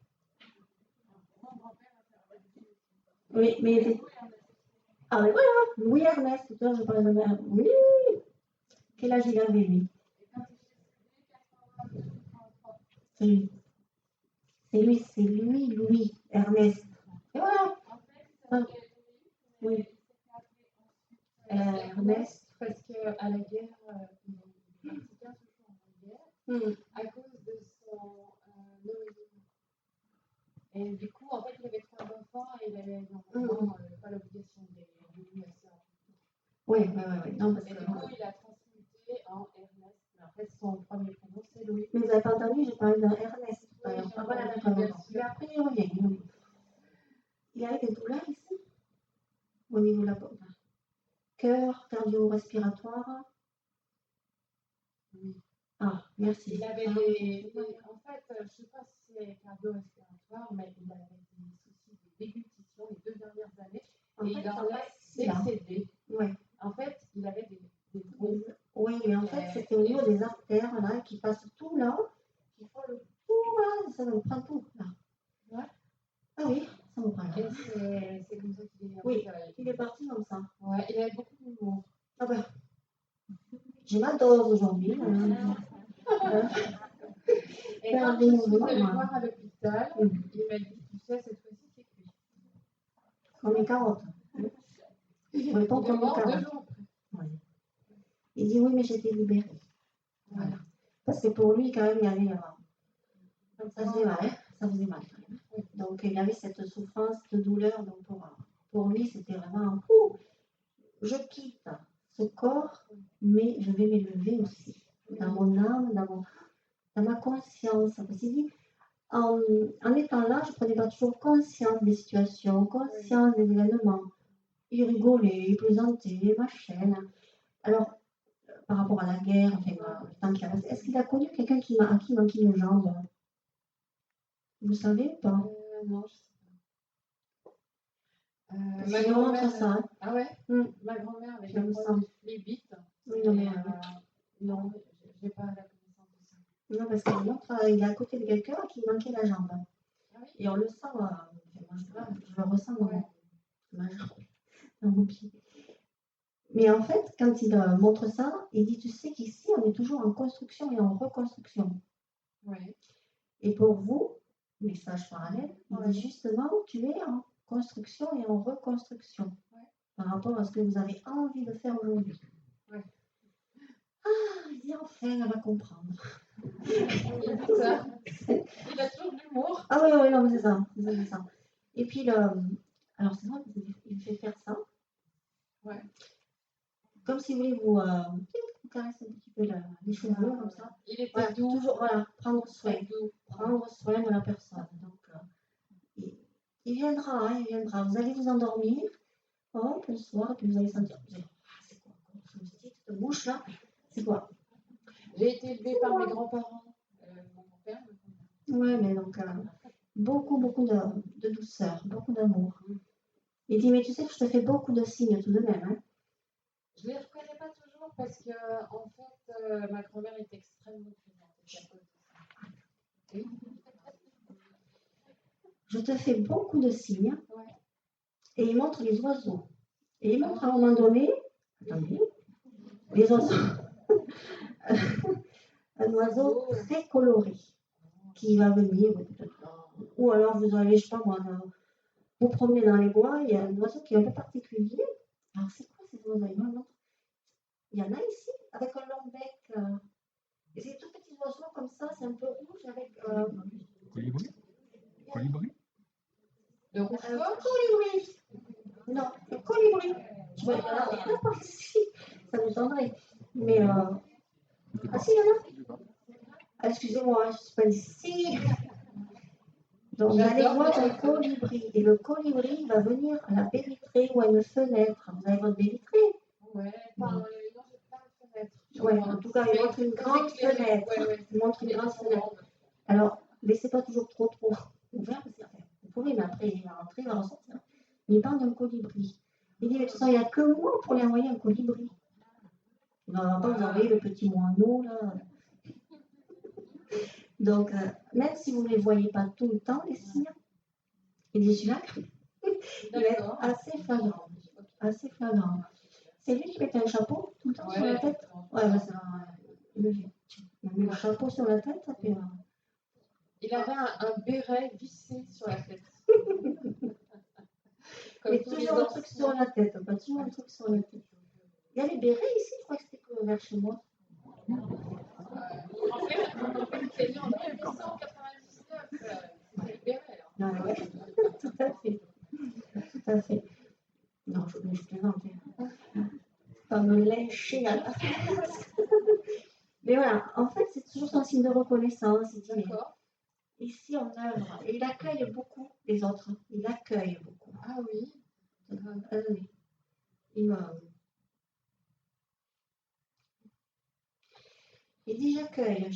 Oui, mais... Ah, mais voilà, Louis Ernest, tout à l'heure, je parlais de mère. Oui. Quel âge il avait, lui? C'est lui, Louis Ernest. Et voilà. Oui. Ernest. Parce qu'à la guerre, il participait toujours en guerre à cause de son origine. Et du coup, en fait, il avait 3 enfants et il avait normalement pas l'obligation de lui assez rapidement. Oui. Non, parce et que... du coup, il a transmuté en Ernest. Mais en fait, son premier prénom, c'est Louis. Mais vous n'avez pas entendu, j'ai parlé d'un Ernest. Oui, Et après, il revient. Il y avait des douleurs ici, au niveau de la peau. Cœur, cardio-respiratoire. Oui. Ah, merci. Il avait des... En fait, je ne sais pas si c'est cardio-respiratoire, mais il avait des soucis de déglutition les 2 dernières années. Et il en est décédé. Ouais. En fait, il avait des troubles. Oui, mais en fait, c'était au niveau des artères, là, qui passent tout là, qui font le tout là, ça me prend tout là. Ouais. Ah oui, ça me prend là. Et c'est comme ça qu'il est... Oui, il est parti comme ça. Ouais, il avait beaucoup d'humour. Ah ben, j'ai ma dose aujourd'hui. Et quand je suis allée le voir à l'hôpital, il m'a dit, tu sais, cette fois-ci, c'est cuit. Comme les carottes. Il est mort 2 jours après. Oui. Il dit oui, mais j'étais libérée. Voilà. Parce que pour lui, quand même, il y avait... ça faisait mal, hein. Ça faisait mal quand même. Donc, il y avait cette souffrance de douleur. Donc, pour lui, c'était vraiment... je quitte ce corps, mais je vais m'élever aussi. Dans mon âme, dans ma conscience. Parce qu'il dit, en étant là, je ne prenais pas toujours conscience des situations, conscience des événements. Il rigolait, il plaisantait, machin. Alors, par rapport à la guerre, enfin, le temps qui a passé, est-ce qu'il a connu quelqu'un à qui manquait une jambe? Vous savez ou pas? Non, je sais pas. Ma grand-mère, ça. Hein. Ah ouais? Ma grand-mère avait un problème de phlébite. Oui, non, mais... non, je n'ai pas la connaissance de ça. Non, parce qu'il montre, il est à côté de quelqu'un qui manquait la jambe. Ah oui? Et on le sent, moi, je le ressens dans ma jambe, dans mon pied. Mais en fait, quand il montre ça, il dit, tu sais qu'ici, on est toujours en construction et en reconstruction. Ouais. Et pour vous, message parallèle, il dit justement, tu es en construction et en reconstruction par rapport à ce que vous avez envie de faire aujourd'hui. Ouais. Ah, il dit enfin, elle va comprendre. C'est ça. Il a toujours de l'humour. Ah oui, non, mais c'est ça. Et puis, alors c'est vrai qu'il fait faire ça. Ouais. Comme si vous voulez vous caresser un petit peu les cheveux, comme ça. Il était doux. Toujours, prendre soin de la personne. Donc, il viendra, Vous allez vous endormir, le soir, et puis vous allez sentir. C'est quoi cette petite bouche là? C'est quoi? J'ai été élevée par mes grands-parents, mon grand-père. Ouais, mais donc, beaucoup de douceur, beaucoup d'amour. Il dit, mais tu sais que je te fais beaucoup de signes tout de même. Hein. Je ne les reconnais pas toujours parce que, en fait, ma grand-mère est extrêmement présente. Oui. Je te fais beaucoup de signes. Ouais. Et il montre les oiseaux. Et il montre à un moment donné, attendez, les oiseaux. Un oiseau très coloré qui va venir, ou alors vous allez, je sais pas moi, vous promener dans les bois, il y a un oiseau qui est un peu particulier. Alors c'est quoi ces oiseaux? Il y en a ici, avec un long bec. Et c'est tout petits oiseaux comme ça, c'est un peu rouge avec... Colibri? Le rouge-gorge? Colibri. Non, le colibri. Je vois, il y en a pas ici. Ça nous donnerait. Mais... Ah si, il y en a. Ah, excusez-moi, je ne suis pas d'ici. Donc, vous allez voir un colibri. Et le colibri va venir à la baie vitrée ou à une fenêtre. Vous avez votre baie vitrée? Ouais, non, j'ai pas de fenêtre. Ouais, en tout cas, il montre une grande fenêtre. Il montre une grande fenêtre. Alors, laissez pas toujours trop ouvert. Vous pouvez, mais après, il va rentrer, il va ressortir. Il parle d'un colibri. Il dit, mais de toute façon, il n'y a que moi pour lui envoyer un colibri. Il ne va pas vous envoyer le petit moineau, là. Donc, même si vous ne les voyez pas tout le temps, les signes, il dit celui-là, il va être assez flagrant. Assez flagrant. C'est lui qui mettait un chapeau tout le temps sur la tête. Ouais, bah, il a mis le chapeau sur la tête, ça fait. Il avait un béret vissé sur la tête. Mais toujours un truc sur la tête, pas toujours un truc sur la tête. Il y a les bérets ici, je crois que c'était vers chez moi. En fait, c'est né en 1899. C'était le béret. Ah ouais, tout à fait. Tout à fait. Non, je plaisante. Pas me lyncher à la face. Mais voilà, en fait, c'est toujours un signe de reconnaissance. Il dit, ici, on œuvre. Et il accueille beaucoup les autres. Il accueille beaucoup. Ah oui. Oui. Il dit j'accueille.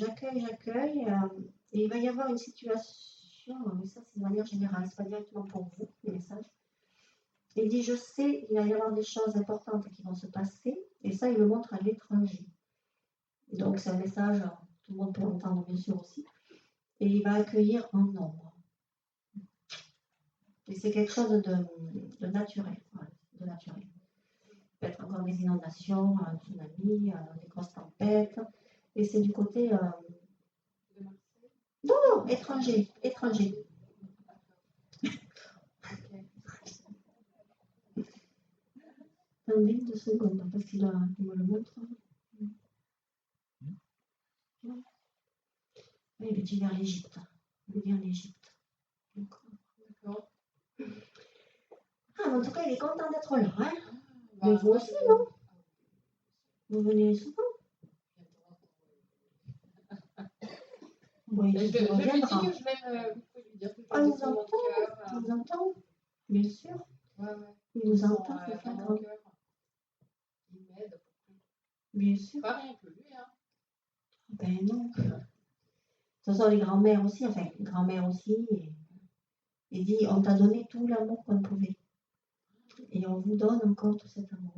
Et il va y avoir une situation, mais ça c'est de manière générale, c'est pas directement pour vous, les messages. Il dit je sais, il va y avoir des choses importantes qui vont se passer, et ça il le montre à l'étranger. Donc c'est un message, tout le monde peut l'entendre bien sûr aussi, et il va accueillir en nombre. Et c'est quelque chose de naturel, voilà, de naturel. Il peut être encore des inondations, un tsunami, des grosses tempêtes, et c'est du côté... Non, étranger. Attendez 2 secondes, parce qu'il me le montre. Oui, il dit vers l'Égypte. Il vient l'Égypte. D'accord. Ah, en tout cas, il est content d'être là. Hein. Mais vous aussi, non? Vous venez souvent? Oui, je lui dis que je l'aime. Vous pouvez lui dire que je nous entend. Vous entend? Bien sûr. Ouais. Il nous entend, c'est ça. Il m'aide. Bien sûr. Pas rien que lui, hein. Ben non. Ce sont les grands-mères aussi, il dit, on t'a donné tout l'amour qu'on pouvait. Et on vous donne encore tout cet amour.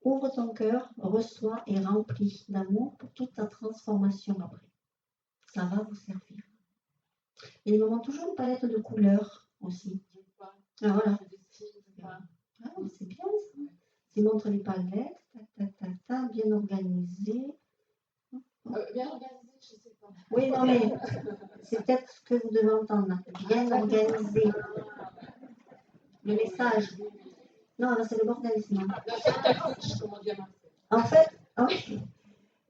Ouvre ton cœur, reçois et remplis d'amour pour toute ta transformation après. Ça va vous servir. Et il me montre toujours une palette de couleurs aussi. Ah voilà. Ah, c'est bien ça. Il montre les palettes, bien organisées. Bien organisé, je sais pas. Oui, non, mais c'est peut-être ce que vous devez entendre. Bien organisé. Le message. Non, c'est le bordel, sinon. En fait,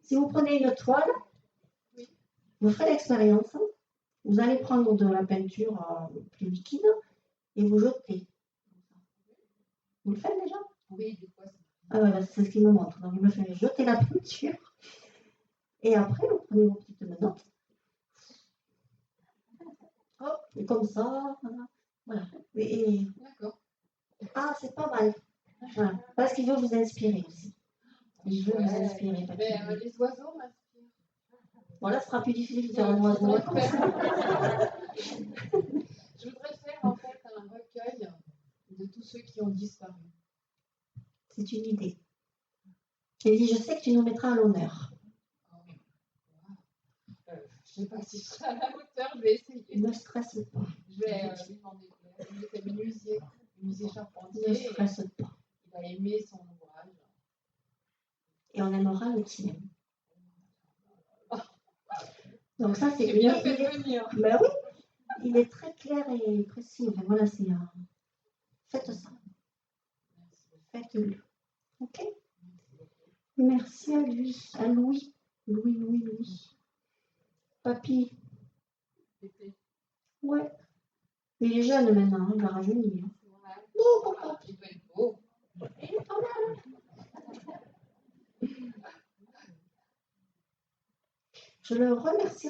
si vous prenez une toile, vous ferez l'expérience. Vous allez prendre de la peinture plus liquide et vous jetez. Vous le faites déjà? Oui, des fois. Ah ouais, c'est ce qu'il me montre. Donc, il me fait jeter la peinture. Et après, vous prenez vos petites menottes. Hop, et comme ça. Voilà. D'accord. Ah, c'est pas mal. Voilà. Parce qu'il veut vous inspirer aussi. Il veut vous inspirer. Mais les oiseaux m'inspirent. Bon, là, ce sera plus difficile de faire un oiseau. Je voudrais faire en fait un recueil de tous ceux qui ont disparu. C'est une idée. Il dit, je sais que tu nous mettras à l'honneur. Je ne sais pas si je serai à la hauteur, je vais essayer. Ne stresse pas. Je vais lui demander. C'est menuisier charpentier. Ne stresse pas. Il va aimer son ouvrage. Et on aimera le tien. Donc ça, c'est bien fait de venir. Ben oui, il est très clair et précis. Enfin, voilà, c'est faites ça. Faites-le. Ok. Merci à lui, à Louis. Louis. Papy. Ouais. Il est jeune maintenant, il va rajeunir. Oh, papa. Il doit être beau. Il est pas mal. Je le remercie.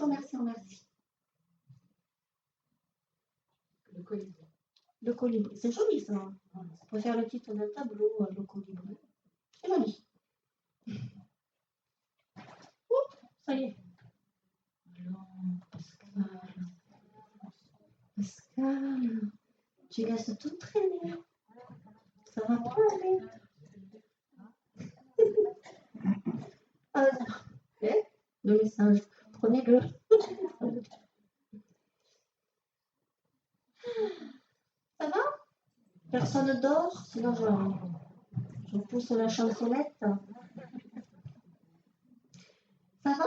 Le colibri. C'est joli ça. On peut faire le titre d'un tableau, le colibri. C'est joli. Oups, ça y est. Alors, Pascal, tu laisses tout traîner. Ça va pas aller. Le message, prenez-le. personne dort, sinon je pousse la chansonnette. Ça va?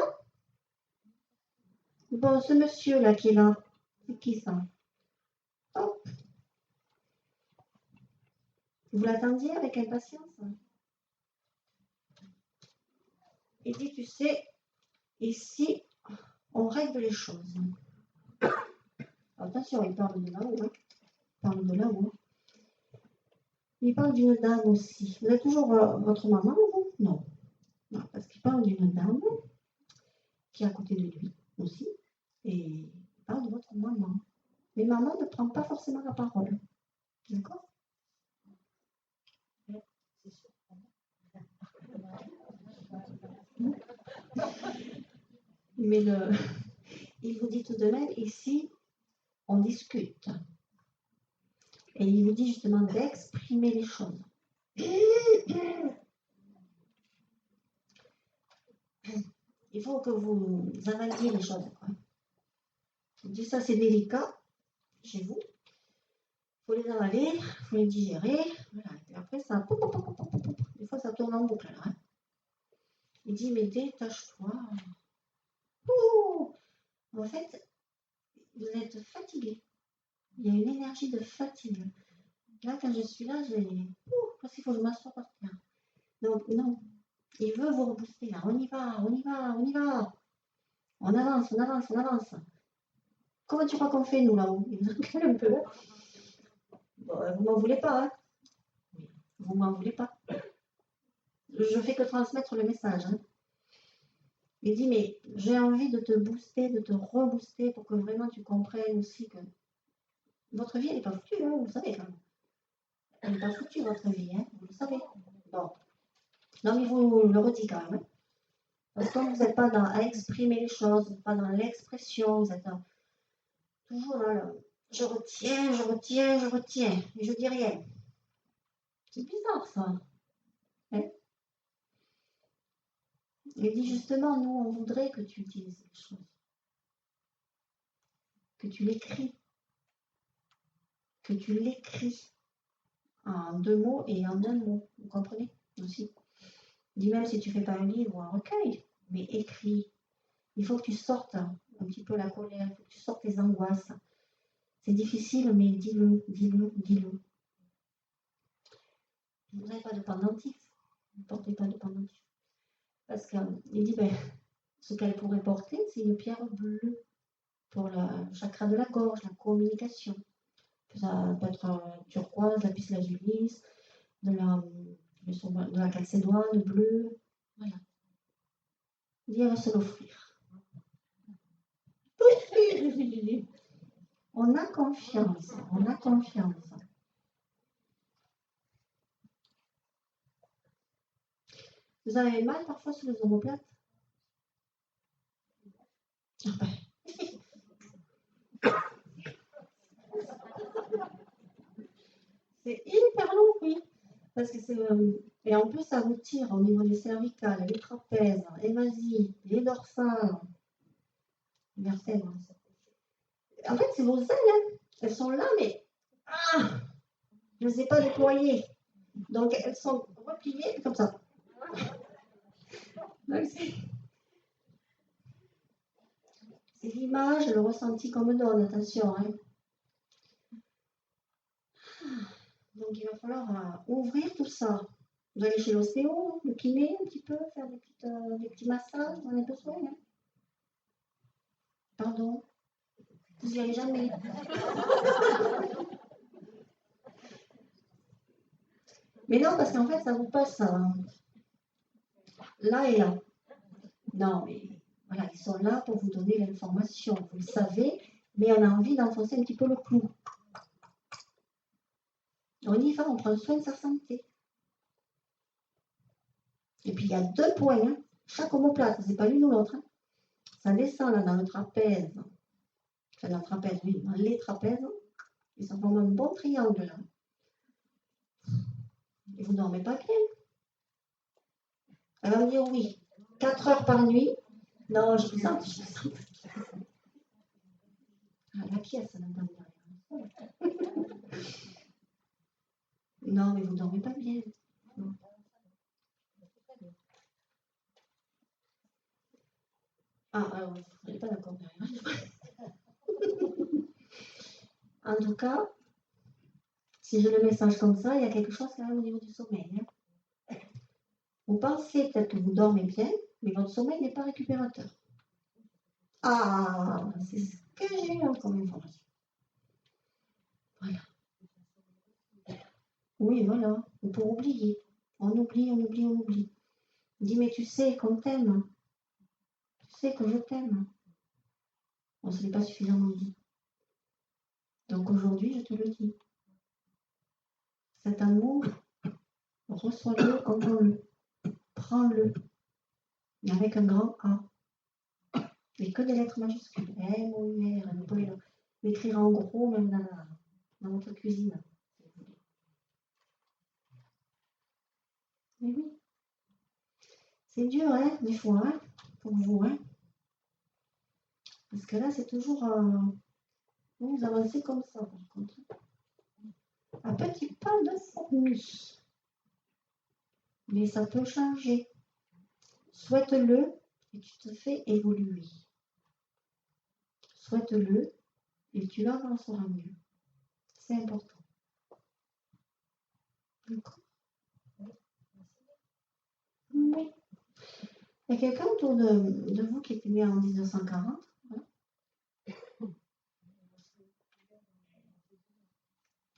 Bon, ce monsieur-là qui est là, c'est qui ça? Hop. Vous l'attendiez avec impatience? Il dit, tu sais, ici, on règle les choses. Attention, il parle de là-haut. Hein. Il parle de là-haut. Il parle d'une dame aussi. Vous êtes toujours votre maman, vous? Non. Non, parce qu'il parle d'une dame qui est à côté de lui aussi. Et il parle de votre maman. Mais maman ne prend pas forcément la parole. D'accord? C'est sûr. Mais il vous dit tout de même, ici, on discute. Et il vous dit justement d'exprimer les choses. Il faut que vous avaliez les choses. Quoi. Il dit ça, c'est délicat chez vous. Il faut les avaler, il faut les digérer. Voilà. Et après, ça, des fois, ça tourne en boucle. Là, hein. Il dit, mais détache-toi. En fait, vous êtes fatigué. Il y a une énergie de fatigue. Là, quand je suis là, parce qu'il faut que je m'assoie par terre. Donc, non. Il veut vous rebooster. Là. On y va, on y va, on y va. On avance, on avance, on avance. Comment tu crois qu'on fait, nous, là-haut? Il vous engueule un peu. Bon, vous m'en voulez pas, hein? Vous m'en voulez pas. Je fais que transmettre le message. Hein. Il dit, mais j'ai envie de te booster, de te rebooster pour que vraiment tu comprennes aussi que votre vie, elle n'est pas foutue, hein, vous le savez quand même. Elle n'est pas foutue, votre vie, hein, vous le savez. Bon. Non, mais vous le redis quand même. Hein. Parce que comme vous n'êtes pas à exprimer les choses, vous n'êtes pas dans l'expression, vous êtes toujours là, je retiens, je retiens, je retiens, et je dis rien. C'est bizarre ça. Hein? Il dit justement, nous, on voudrait que tu utilises les choses. Que tu l'écris. Que tu l'écris en 2 mots et en 1 mot. Vous comprenez aussi? Il dit même si tu ne fais pas un livre ou un recueil, mais écris. Il faut que tu sortes un petit peu la colère, il faut que tu sortes tes angoisses. C'est difficile, mais dis-le, dis-le, dis-le. Vous n'avez pas de pendentif. Ne portez pas de pendentif. Parce qu'il dit, ce qu'elle pourrait porter, c'est une pierre bleue pour le chakra de la gorge, la communication. Ça peut être turquoise, lapis lazuli, de la calcédoine bleue. Voilà. Il dit, elle va se l'offrir. On a confiance, on a confiance. Vous avez mal parfois sur les omoplates? C'est hyper long, oui. Parce que c'est. Et en plus, ça vous tire au niveau des cervicales, les trapèzes, les vasies, les dorsales, les vertèbres. En fait, c'est vos ailes, hein. Elles sont là, mais je ne les ai pas déployées. Donc, elles sont repliées comme ça. Donc, c'est l'image, le ressenti qu'on me donne, attention. Hein. Donc, il va falloir ouvrir tout ça. Vous allez chez l'ostéo, le kiné un petit peu, faire des petits massages, vous en avez besoin. Hein. Pardon, vous n'y allez jamais. Mais non, parce qu'en fait, ça vous passe là et là. Non, mais voilà, ils sont là pour vous donner l'information. Vous le savez, mais on a envie d'enfoncer un petit peu le clou. On y va, on prend soin de sa santé. Et puis il y a 2 points, hein. Chaque omoplate, c'est pas l'une ou l'autre. Hein. Ça descend là dans le trapèze. Enfin, dans le trapèze, oui, dans les trapèzes. Et ça forme un bon triangle là. Et vous ne dormez pas bien. Elle va me dire oui. 4 heures par nuit. Non, je vous sens. Ah, la pièce, elle n'entend rien. Non, mais vous ne dormez pas bien. Non. Ah, alors, vous n'êtes pas d'accord derrière. En tout cas, si je le message comme ça, il y a quelque chose quand même au niveau du sommeil. Hein. Vous pensez peut-être que vous dormez bien, mais votre sommeil n'est pas récupérateur. Ah, c'est ce que j'ai eu comme information. Voilà. Oui, voilà. Ou pour oublier. On oublie, on oublie, on oublie. Il dit, mais tu sais qu'on t'aime. Tu sais que je t'aime. On ne se l'est pas suffisamment dit. Donc aujourd'hui, je te le dis. Cet amour, reçois-le, entends-le. Prends-le. Avec un grand A. Et que des lettres majuscules. M-O-U-R. Vous pouvez l'écrire en gros, même dans votre cuisine. Mais oui. C'est dur, hein, des fois, hein, pour vous, hein. Parce que là, c'est toujours... vous avancez comme ça, par contre. Un petit pas de fourmi. Mais ça peut changer. Souhaite-le et tu te fais évoluer. Souhaite-le et tu avanceras mieux. C'est important. D'accord? Oui. Il y a quelqu'un autour de vous qui était né en 1940. Hein?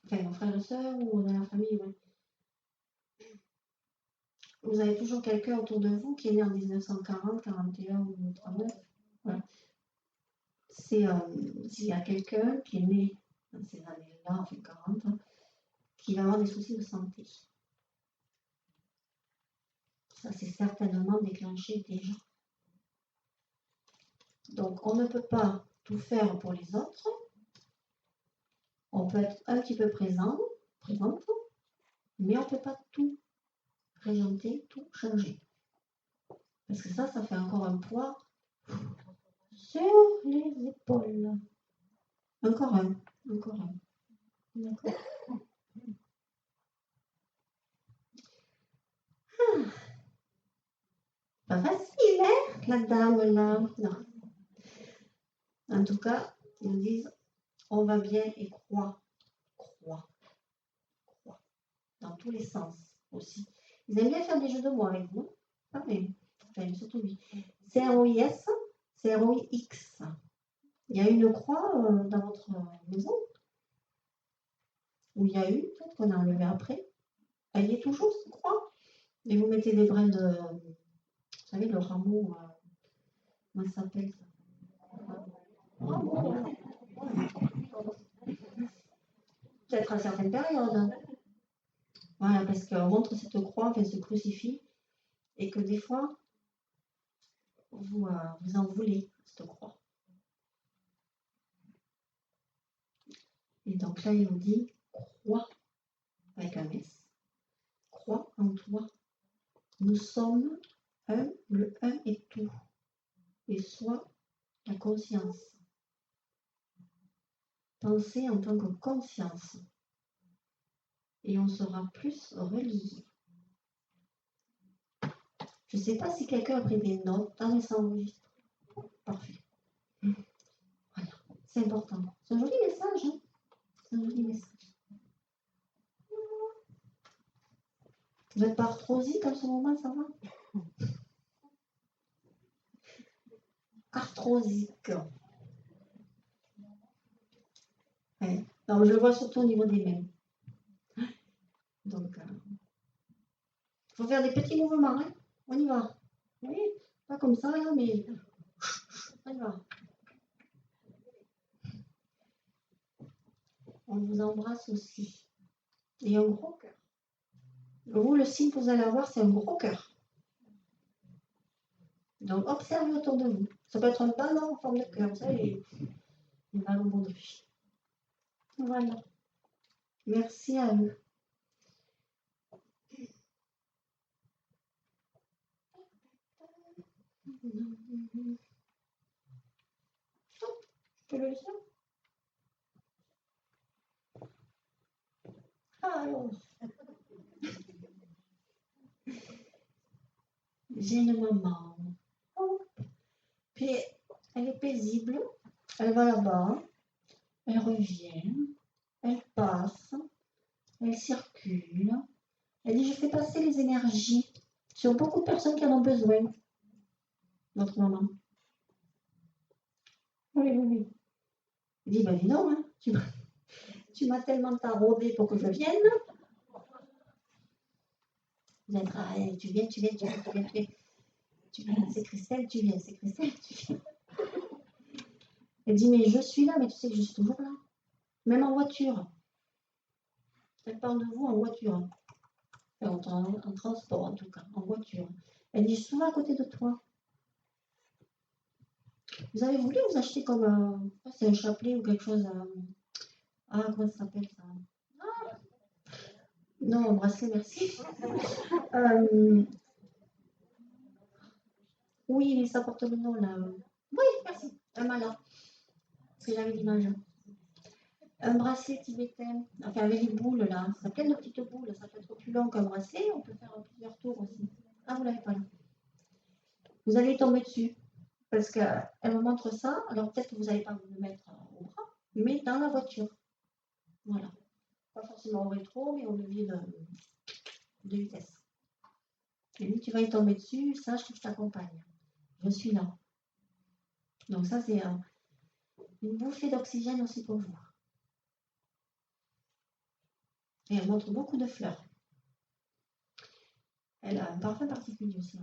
Enfin, vos frères et sœurs ou dans la famille, oui. Vous avez toujours quelqu'un autour de vous qui est né en 1940, 41 ou 39. Voilà. S'il y a quelqu'un qui est né dans ces années-là, enfin 40, hein, qui va avoir des soucis de santé. Ça, c'est certainement déclenché déjà. Donc, on ne peut pas tout faire pour les autres. On peut être un petit peu présente, mais on ne peut pas tout régenter, tout changer. Parce que ça fait encore un poids sur les épaules. Encore un. D'accord. Pas facile, hein, la dame là. Non. En tout cas, ils nous disent, on va bien et crois. Dans tous les sens aussi. Ils aiment bien faire des jeux de mots avec vous. Ah oui, enfin, surtout lui. C-R-O-I-S, C-R-O-I-X. Il y a une croix dans votre maison où il y a eu, peut-être qu'on a enlevé après. Elle y est toujours, cette croix. Et vous mettez des brins de, vous savez, le rameau, comment ça s'appelle ça? Rameau. Peut-être à certaines périodes. Voilà, parce qu'on montre cette croix, enfin ce crucifix, et que des fois, vous en voulez, cette croix. Et donc là, il vous dit, crois, avec un S, crois en toi. Nous sommes un, le un est tout. Et sois la conscience. Pensez en tant que conscience. Et on sera plus relié. Je ne sais pas si quelqu'un a pris des notes. Ah, mais ça enregistre. Parfait. Voilà. C'est important. C'est un joli message. Hein, c'est un joli message. Vous n'êtes pas arthrosique en ce moment, ça va? Arthrosique. Ouais. Alors, je le vois surtout au niveau des mains. Donc, il faut faire des petits mouvements. Hein. On y va. Oui, pas comme ça, là, mais on y va. On vous embrasse aussi. Et un gros cœur. Vous, le signe que vous allez avoir, c'est un gros cœur. Donc, observez autour de vous. Ça peut être un ballon en forme de cœur. Vous savez, les ballons baudruches. Voilà. Merci à eux. Je peux le dire? Alors. j'ai une maman. Oh. Puis elle est paisible, elle va là-bas, elle revient, elle passe, elle circule. Elle dit, je fais passer les énergies sur beaucoup de personnes qui en ont besoin. Votre maman. Oui, oui, oui. Elle dit, ben dis donc, hein, tu m'as tellement taraudé pour que je vienne. Vous êtes, ah, tu viens, c'est Christelle, tu viens, c'est Christelle, tu viens. Elle dit, mais je suis là, mais tu sais que je suis toujours là. Même en voiture. Elle parle de vous en voiture. En transport, en tout cas, en voiture. Elle dit, je suis souvent à côté de toi. Vous avez voulu vous acheter comme c'est un chapelet ou quelque chose. Ah, comment ça s'appelle ça? Non, un bracelet, merci. Oui, mais ça porte le nom là. Oui, merci. Un malin. Parce que j'avais l'image. Un bracelet tibétain, enfin avec les boules là, ça plein de petites boules, ça peut être plus long qu'un bracelet, on peut faire plusieurs tours aussi. Ah, vous l'avez pas là. Vous allez tomber dessus, parce qu'elle me montre ça, alors peut-être que vous n'allez pas vous le mettre au bras, mais dans la voiture. Voilà. Pas forcément au rétro, mais au levier de vitesse. Et lui, tu vas y tomber dessus, sache que je t'accompagne. Je suis là. Donc ça, c'est une bouffée d'oxygène aussi pour vous. Et elle montre beaucoup de fleurs. Elle a un parfum particulier aussi.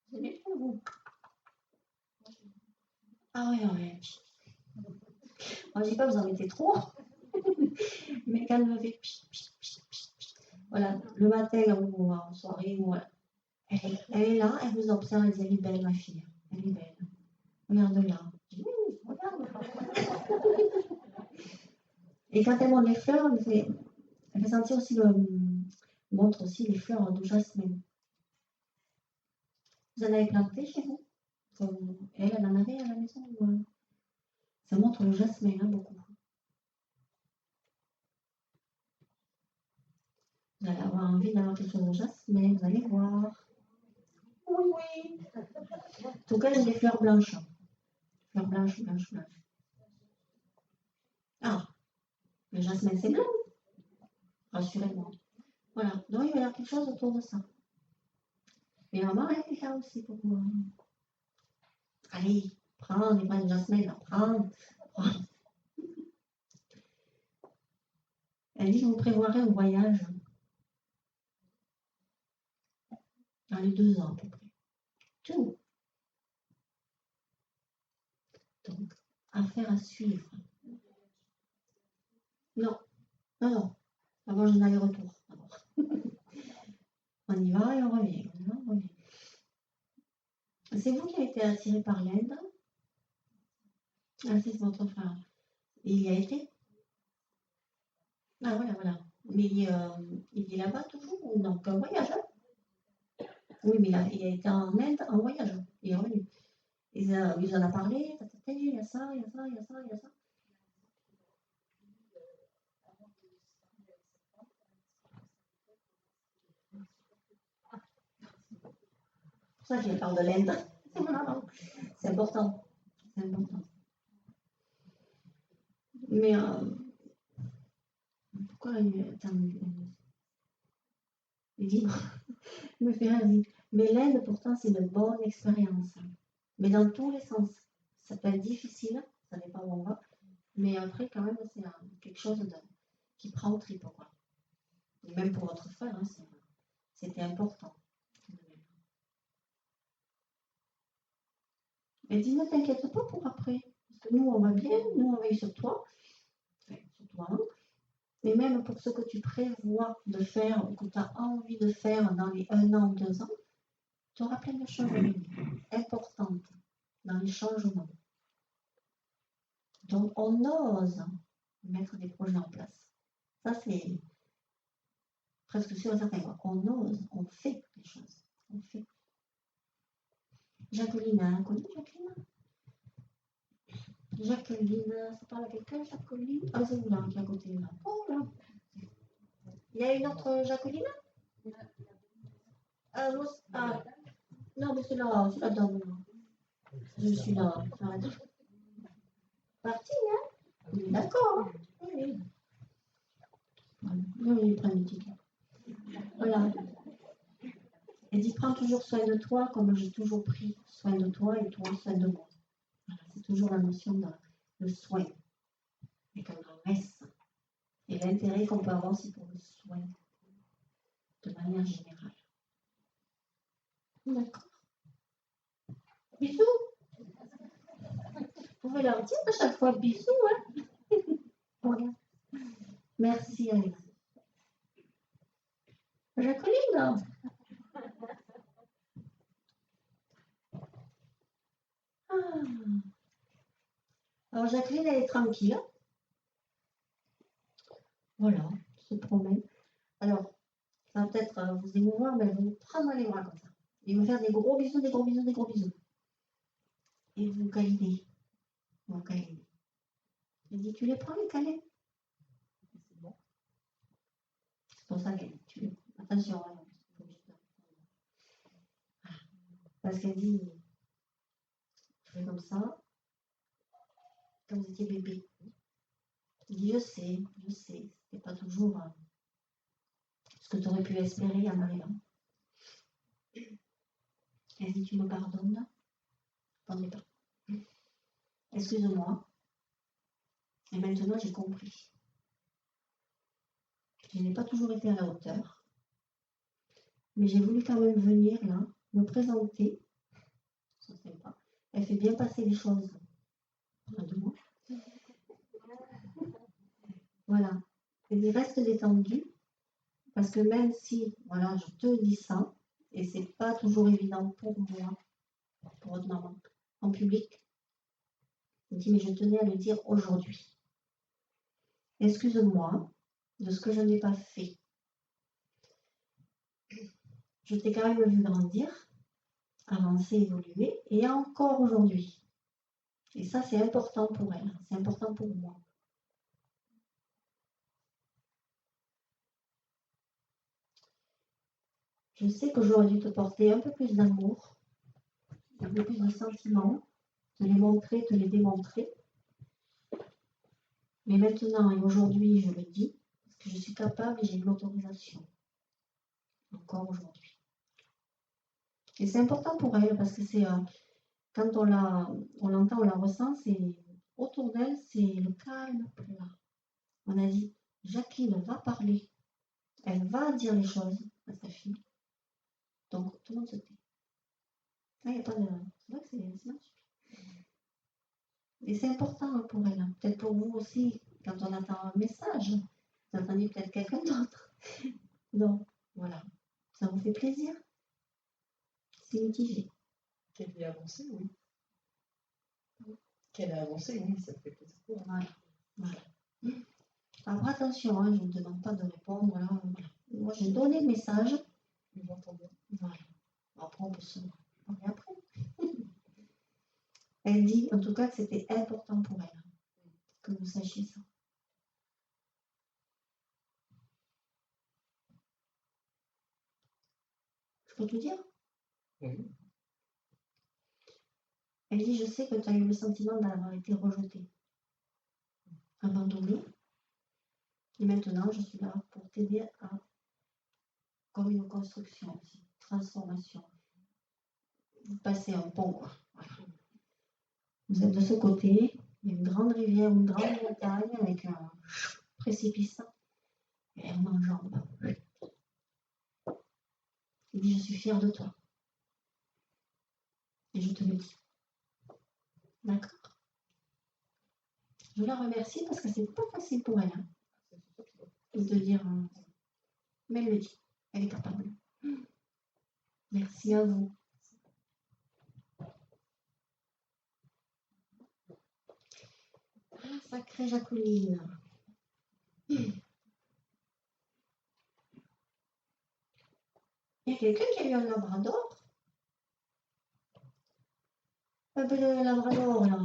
Vous aimez bien, vous? Ah ouais, ouais. Moi, je dis pas vous en mettez trop, mais quand elle me fait voilà, le matin ou en soirée, voilà. Elle est là, elle vous observe, elle dit, elle est belle, ma fille. Elle est belle. Regarde là. Regarde. Et quand elle montre les fleurs, elle fait sentir aussi montre aussi les fleurs de jasmin. Vous en avez planté chez vous? Elle en avait à la maison ça montre le jasmin, hein, beaucoup. Vous allez avoir envie d'avoir quelque chose de jasmin, vous allez voir. Oui, oui. En tout cas, j'ai des fleurs blanches. Fleurs blanches. Ah, le jasmin, c'est blanc. Rassurez-moi. Voilà. Donc, il va y avoir quelque chose autour de ça. Mais maman, elle est là aussi pour moi. Allez, prends les bras de jasmin, là. Prends. Elle dit, je vous prévoirai un voyage. Dans les 2 ans, à peu près. Tout. Donc, affaire à suivre. Non. Avant, j'ai un aller-retour. On y va et on revient. C'est vous qui avez été attiré par l'Inde? Ah, c'est votre frère. Il y a été? Ah, voilà. Mais il est là-bas toujours ou non? Qu'un voyage, hein? Oui, mais il a été en Inde en voyage. Il est revenu. Il en a parlé, il y a ça. C'est pour ça qu'il parle de l'Inde. C'est important. Mais pourquoi il dit, il me fait rire. Mais l'Inde, pourtant, c'est une bonne expérience. Mais dans tous les sens. Ça peut être difficile, ça dépend où on va. Mais après, quand même, c'est quelque chose qui prend au trip, quoi. Et même pour votre frère, hein, c'était important. Elle dit, ne t'inquiète pas pour après. Parce que nous, on va bien, nous, on veille sur toi. Enfin, sur toi, hein. Mais même pour ce que tu prévois de faire, ou que tu as envie de faire dans les 1 an, 2 ans, tu auras plein de choses importantes dans les changements. Donc, on ose mettre des projets en place. Ça, c'est presque sûr et certain. On ose, on fait les choses. On fait. Jacqueline, hein, connais Jacqueline, ça parle à quelqu'un, Jacqueline? Ah, c'est vous là, qui est à côté là. Oh là. Il y a une autre Jacqueline? Non, mais c'est la dame. Je suis là. Parti, hein? D'accord. Oui. Oui, prends une petite. Voilà. Elle dit prends toujours soin de toi comme j'ai toujours pris soin de toi et toi soin de moi. Voilà, c'est toujours la notion de soin. Avec un grand S. Et l'intérêt qu'on peut avoir, c'est pour le soin. De manière générale. D'accord. Bisous. Vous pouvez leur dire à chaque fois bisous, hein? Voilà. Merci, Alex. Jacqueline. Ah. Alors, Jacqueline, elle est tranquille. Voilà, se promène. Alors, ça va peut-être vous émouvoir, mais elle va vous prendre dans les bras comme ça. Et vous faire des gros bisous, des gros bisous, des gros bisous. Et vous câliner. Vous câliner. Elle dit, tu les prends, les câlins? C'est bon. C'est pour ça qu'elle dit, tu les prends. Attention, hein, parce qu'elle dit, je fais comme ça, comme vous étiez bébé. Elle dit, je sais, c'était pas toujours ce que tu aurais pu espérer en arrivant. Elle dit, tu me pardonnes? Attendez pas. Excuse-moi. Et maintenant, j'ai compris. Je n'ai pas toujours été à la hauteur. Mais j'ai voulu quand même venir là, me présenter. C'est sympa. Elle fait bien passer les choses. Près de moi. Voilà. Elle dit, reste détendu. Parce que même si, voilà, je te dis ça, et c'est pas toujours évident pour moi, pour votre maman, en public, elle dit, mais je tenais à le dire aujourd'hui. Excuse-moi de ce que je n'ai pas fait. Je t'ai quand même vu grandir, avancer, évoluer, et encore aujourd'hui. Et ça, c'est important pour elle, c'est important pour moi. Je sais que j'aurais dû te porter un peu plus d'amour, un peu plus de sentiments, te les montrer, te les démontrer. Mais maintenant et aujourd'hui, je le dis, parce que je suis capable et j'ai l'autorisation. Encore aujourd'hui. Et c'est important pour elle, parce que c'est quand on l'entend, on la ressent, c'est autour d'elle, c'est le calme plat. On a dit, Jacqueline va parler, elle va dire les choses à sa fille. Donc tout le monde se tait. Là, il n'y a pas de. C'est vrai que c'est magnifique. Et c'est important pour elle. Peut-être pour vous aussi, quand on attend un message, vous attendez peut-être quelqu'un d'autre. Donc, voilà. Ça vous fait plaisir? C'est mitigé. Qu'elle ait avancé, oui. Qu'elle a avancé, oui, ça fait plaisir. Voilà. Alors attention, hein, je ne vous demande pas de répondre. Voilà. Moi, j'ai donné le message. J'entends bien. Voilà. Après, on peut se parler après. Elle dit, en tout cas, que c'était important pour elle. Que vous sachiez ça. Je peux tout dire? Oui. Elle dit, je sais que tu as eu le sentiment d'avoir été rejetée, abandonnée. Et maintenant, je suis là pour t'aider à, comme une construction aussi, transformation. Vous passez un pont, quoi. Voilà. Vous êtes de ce côté, il y a une grande rivière, une grande montagne avec un précipice. Et elle m'enjambe. Il dit, je suis fière de toi. Et je te le dis. D'accord. Je la remercie parce que c'est pas facile pour elle. Hein, de dire, mais elle le dit. Elle est capable. Merci à vous. Ah, sacrée Jacqueline. Il y a quelqu'un qui a eu un labrador? Un peu de labrador, là.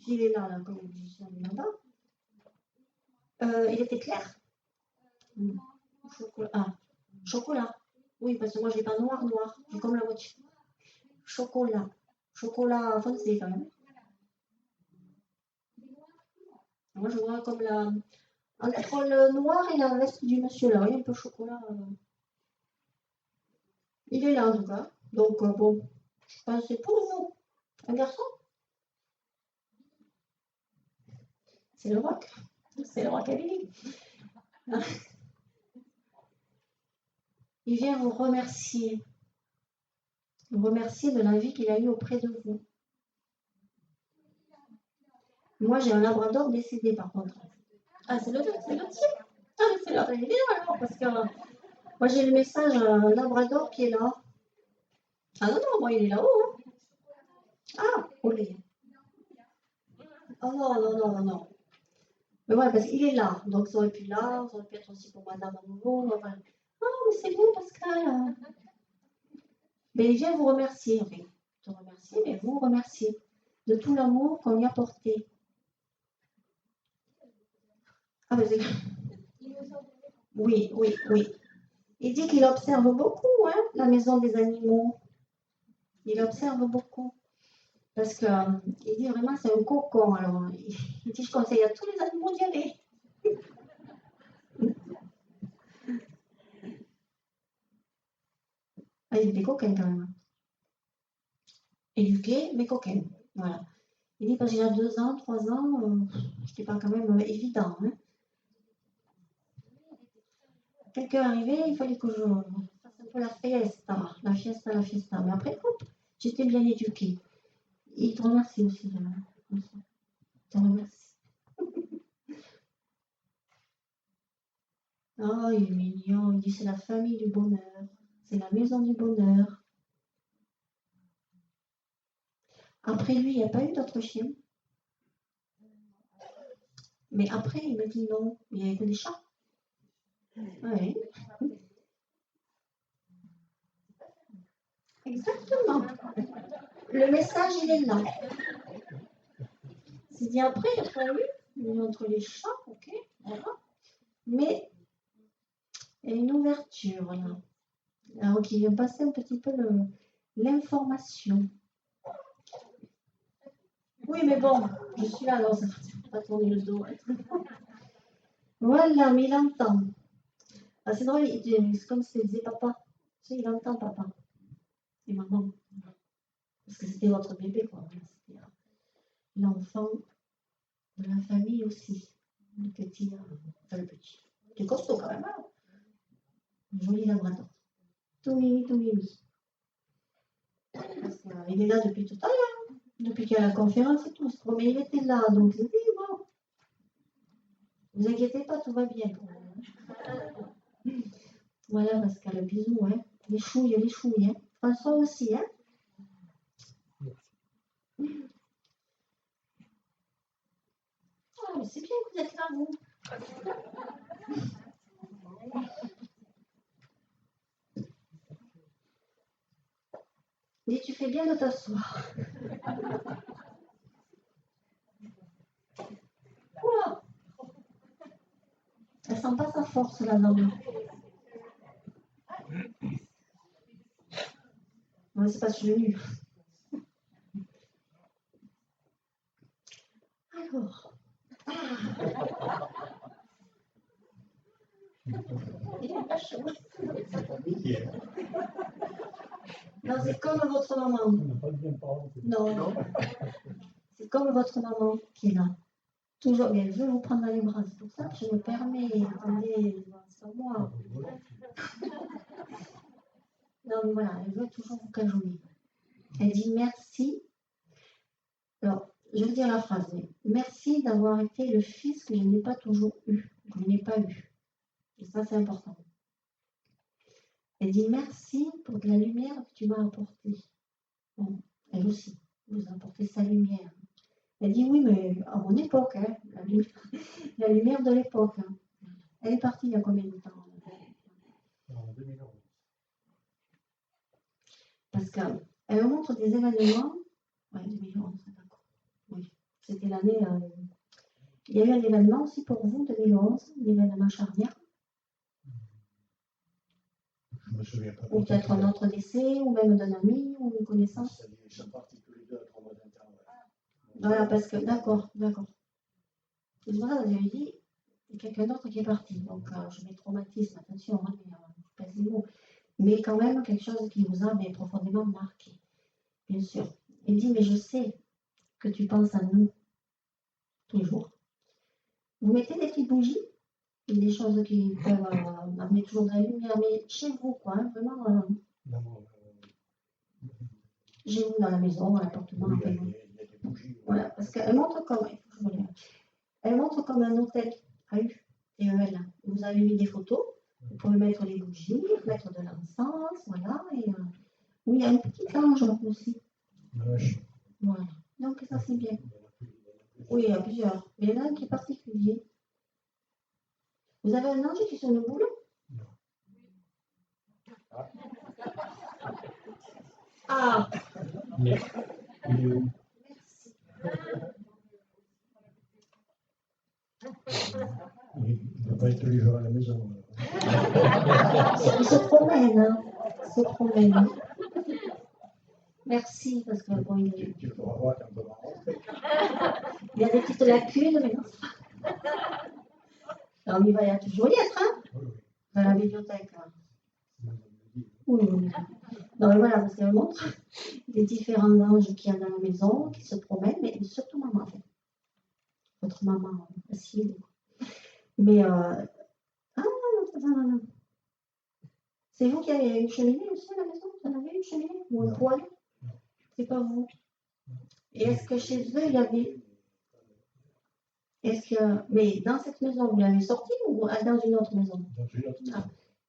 Il est là, comme je suis là-bas. Il était clair? Chocolat. Ah, Chocolat. Oui, parce que moi, je n'ai pas noir, j'ai comme la moitié. Chocolat. Chocolat foncé quand même. Moi, je vois comme la... Entre le noir et la veste du monsieur, là, oui, un peu chocolat. Il est là, en tout cas. Donc, bon, je pense que c'est pour vous. Un garçon? C'est le rock. C'est le rockabilly. Il vient vous remercier. Vous remercier de la vie qu'il a eue auprès de vous. Moi, j'ai un labrador décédé, par contre. Ah, c'est le tien. Ah, mais c'est l'autre. Il est là, alors, parce que moi, j'ai le message labrador qui est là. Ah non, moi, il est là-haut. Hein. Ah, olé. Oh non. Mais ouais, parce qu'il est là. Donc, ça aurait pu là, ça aurait pu être aussi pour madame à nouveau. Enfin, ah, mais c'est bien, Pascal. Mais il vient vous remercier, enfin, te remercier, mais vous remercier de tout l'amour qu'on lui a porté. Ah, mais c'est... Oui. Il dit qu'il observe beaucoup, hein, la maison des animaux. Il observe beaucoup. Parce que il dit vraiment c'est un cocon. Alors, il dit je conseille à tous les animaux d'y aller. Ah, il est coquin quand même. Éduqué, mais coquin. Voilà. Il dit parce qu'il y a 2 ans, 3 ans, c'était pas quand même évident. Hein. Quelqu'un arrivé, il fallait que je fasse un peu la fiesta. Mais après, hop, j'étais bien éduquée. Il te remercie aussi. Il te remercie. Oh, il est mignon. Il dit c'est la famille du bonheur. C'est la maison du bonheur. Après lui, il n'y a pas eu d'autres chiens. Mais après, il me dit non, il n'y avait que des chats. Oui. Exactement. Le message, il est là. C'est dit après, il n'y a pas eu entre les chats, ok, voilà. Mais il y a une ouverture là. Alors qui vient passer un petit peu l'information. Oui, mais bon, je suis là, alors ça ne va pas tourner le dos. Voilà, mais il entend. Ah, c'est drôle, c'est comme s'il disait papa. Tu sais, il entend papa et maman. Parce que c'était votre bébé, quoi. C'était l'enfant de la famille aussi. Le petit, enfin le petit. Il est costaud quand même, hein. Joli labrador. Tout mimi. Parce qu'il est là depuis tout à l'heure. Depuis qu'il y a la conférence et tout. Mais il était là, donc il dit bon. Ne vous inquiétez pas, tout va bien pour vous. Voilà, parce qu'elle a le bisou, hein. Les chouilles, hein. François aussi, hein. Ah, mais c'est bien que vous êtes là, vous. Dis, tu fais bien de t'asseoir. Oula. Elle sent pas sa force, la langue. Ouais, c'est pas venu. Alors. Il est pas chaud. Non, c'est comme votre maman. Non. C'est comme votre maman qui est là. Toujours, mais elle veut vous prendre dans les bras. C'est pour ça que je me permets. Attendez, c'est moi. Non, mais voilà, elle veut toujours vous cajoler. Elle dit merci. Alors, je vais dire la phrase. Merci d'avoir été le fils que je n'ai pas toujours eu, que je n'ai pas eu. Et ça, c'est important. Elle dit merci pour la lumière que tu m'as apportée. Bon, elle aussi, vous a apporté sa lumière. Elle dit oui, mais à mon époque, hein, la lumière de l'époque. Hein. Elle est partie il y a combien de temps? En 2011. Parce qu'elle me montre des événements. Oui, 2011, d'accord. Oui, c'était l'année. Il y a eu un événement aussi pour vous, 2011, l'événement charnière. me souviens pas. Ou peut-être un autre décès, ou même d'un ami, ou une connaissance. C'est-à-dire, ils sont partis tous les deux à 3 mois d'intervalle. Voilà, parce que, d'accord. C'est pour ça que j'avais dit, il y a quelqu'un d'autre qui est parti. Donc, je mets traumatisme, attention, hein, mais pas ces mots. Mais quand même, quelque chose qui vous a mais, profondément marqué, bien sûr. Il dit, mais je sais que tu penses à nous, toujours. Vous mettez des petites bougies, des choses qui peuvent amener toujours de la lumière, mais chez vous, quoi, hein, vraiment, chez vous, dans la maison, à l'appartement. Oui, il y a des bougies. Voilà, parce qu'elle montre comme, elle montre comme un hôtel à U, TEL. Vous avez mis des photos, vous pouvez mettre les bougies, mettre de l'encens, voilà, et oui, il y a un petit ange aussi. Voilà, donc ça c'est bien. Oui, il y a plusieurs, mais il y en a un qui est particulier. Vous avez un ange qui est sur le boule? Non. Ah, Mais il est où? merci. Il ne va pas être tous les jours à la maison. Il se promène, hein. Il se promène. Merci, parce que bon, Tu le pourras voir quand on va rentrer. il y a des petites lacunes, mais non. Alors, il va y toujours y être, hein, Oui, dans la bibliothèque. Hein. oui. Oui. Non, mais voilà, parce qu'elle montre les différents anges qu'il y a dans la maison, qui se promènent, mais surtout maman, en fait. Votre maman, facile. Mais, non. C'est vous qui avez une cheminée aussi à la maison? Vous en avez une cheminée? Ou un poêle? C'est pas vous. Et est-ce que chez eux, il y avait... Mais dans cette maison, vous l'avez sortie ou dans une autre maison? Dans une autre maison.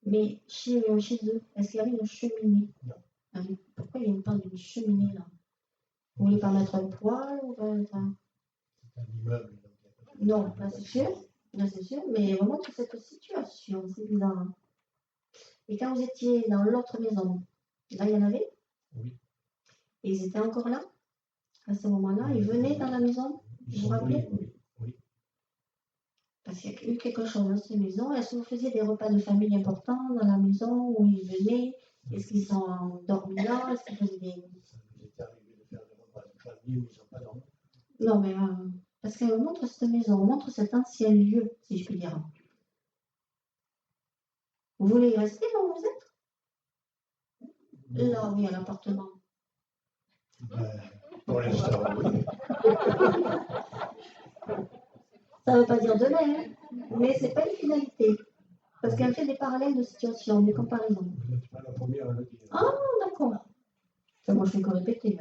Mais chez eux, est-ce qu'il y avait une cheminée? Non. Ah, pourquoi il me parle d'une cheminée là? Vous voulez pas mettre un poêle ou pas? C'est un immeuble. Non, là c'est sûr. Là c'est sûr, mais on montre cette situation, c'est bizarre. Hein. Et quand vous étiez dans l'autre maison, là il y en avait? Oui. Et ils étaient encore là? À ce moment-là, ils venaient dans la maison? Vous vous rappelez? Oui. Parce qu'il y a eu quelque chose dans cette maison. Est-ce que vous faisiez des repas de famille importants dans la maison où ils venaient? Est-ce qu'ils sont dormis là? Est-ce qu'ils faisaient des... Ça nous est arrivé de faire des repas de famille où ils n'ont pas dormi. Non, mais parce qu'elle montre cette maison, on montre cet ancien lieu, si je puis dire. Vous voulez y rester là où vous êtes? Là, oui, à l'appartement. Pour l'instant, oui. Ça ne veut pas dire demain, hein, mais ce n'est pas une finalité. Parce qu'elle fait des parallèles de situation, des comparaisons. Vous n'êtes pas la première à le dire. Ah, d'accord. Enfin, moi, je fais que répéter.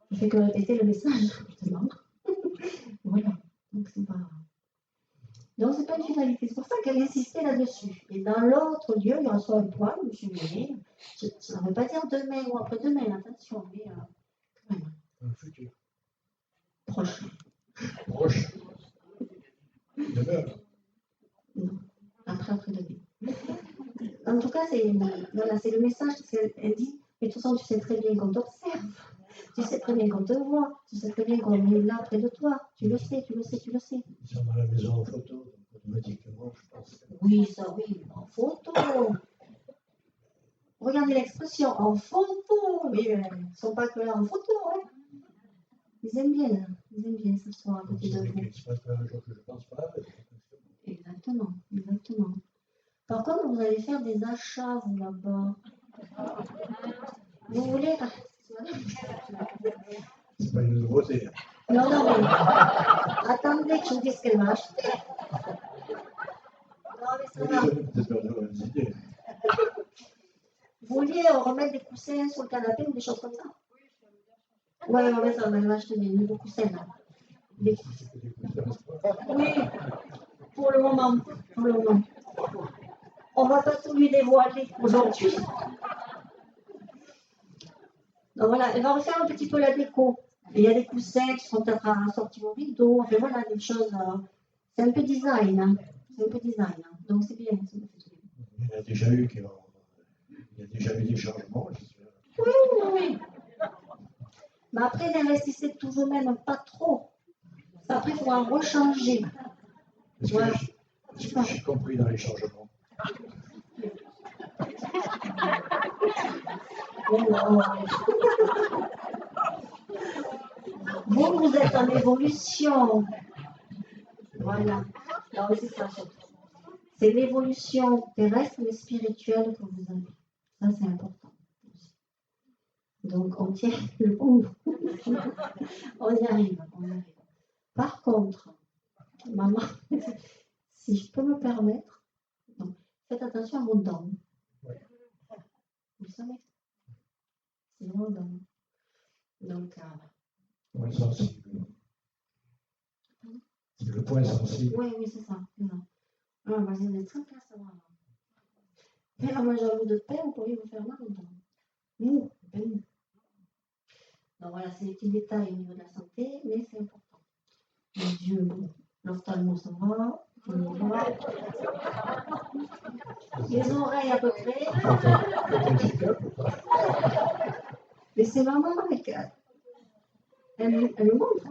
Je fais que répéter le message de maman. Voilà. Donc, c'est pas... Donc, c'est pas une finalité. C'est pour ça qu'elle insistait là-dessus. Et dans l'autre lieu, il y aura soit un poêle, une cheminée. Ça ne veut pas dire demain ou après-demain, attention, mais quand même. Un futur. Proche. Proche. Demain. Non. Après-demain. En tout cas, c'est voilà, le message qu'elle dit. Mais de toute façon, tu sais très bien qu'on t'observe. Tu sais très bien qu'on te voit. Tu sais très bien qu'on est là près de toi. Tu le sais. Ils sont dans la maison en photo, donc automatiquement, je pense. Oui, ça oui, en photo. Regardez l'expression, en photo. Mais ils ne sont pas que là en photo. Hein. Ils aiment bien s'asseoir à côté de vous. C'est pas un jour que je pense pas. Exactement. Par contre, vous allez faire des achats, vous, là-bas. Vous voulez... C'est pas une nouveauté. Non, mais... Attendez que je vous dise ce qu'elle m'a acheté. Non, mais ça va. Peut-être qu'on aura des idées. Vous vouliez remettre des coussins sur le canapé ou des choses comme ça? Ouais, ça, on va acheter des nouveaux coussins, là. Oui, pour le moment. On va pas tout lui dévoiler aujourd'hui. Donc voilà, elle va refaire un petit peu la déco. Et il y a des coussins qui sont peut-être assortis au rideau. Enfin voilà, des choses. C'est un peu design. Hein. Donc c'est bien. Il y a déjà eu des changements, je suis sûr. Oui. Mais après, n'investissez toujours même pas trop. Après, il faudra rechanger. Est-ce que j'ai compris dans les changements? Vous êtes en évolution. Voilà. Non, mais c'est ça. C'est l'évolution terrestre mais spirituelle que vous avez. Ça, c'est important. Donc, on tient le bon bout. On y arrive. Par contre, maman, si je peux me permettre, donc, faites attention à vos dents. Vous savez, c'est vos dents. Donc, Point sensible. C'est le point sensible. oui, c'est ça. Ah, moi, j'ai des trucs à savoir. Mais à moi, j'ai envie de paix, vous pourriez vous faire mal aux dents. Mou. Donc voilà, c'est des petits détails au niveau de la santé, mais c'est important. Les yeux, l'ophtalmo, ça va. Les oreilles, à peu près. Mais c'est maman avec elle le montre.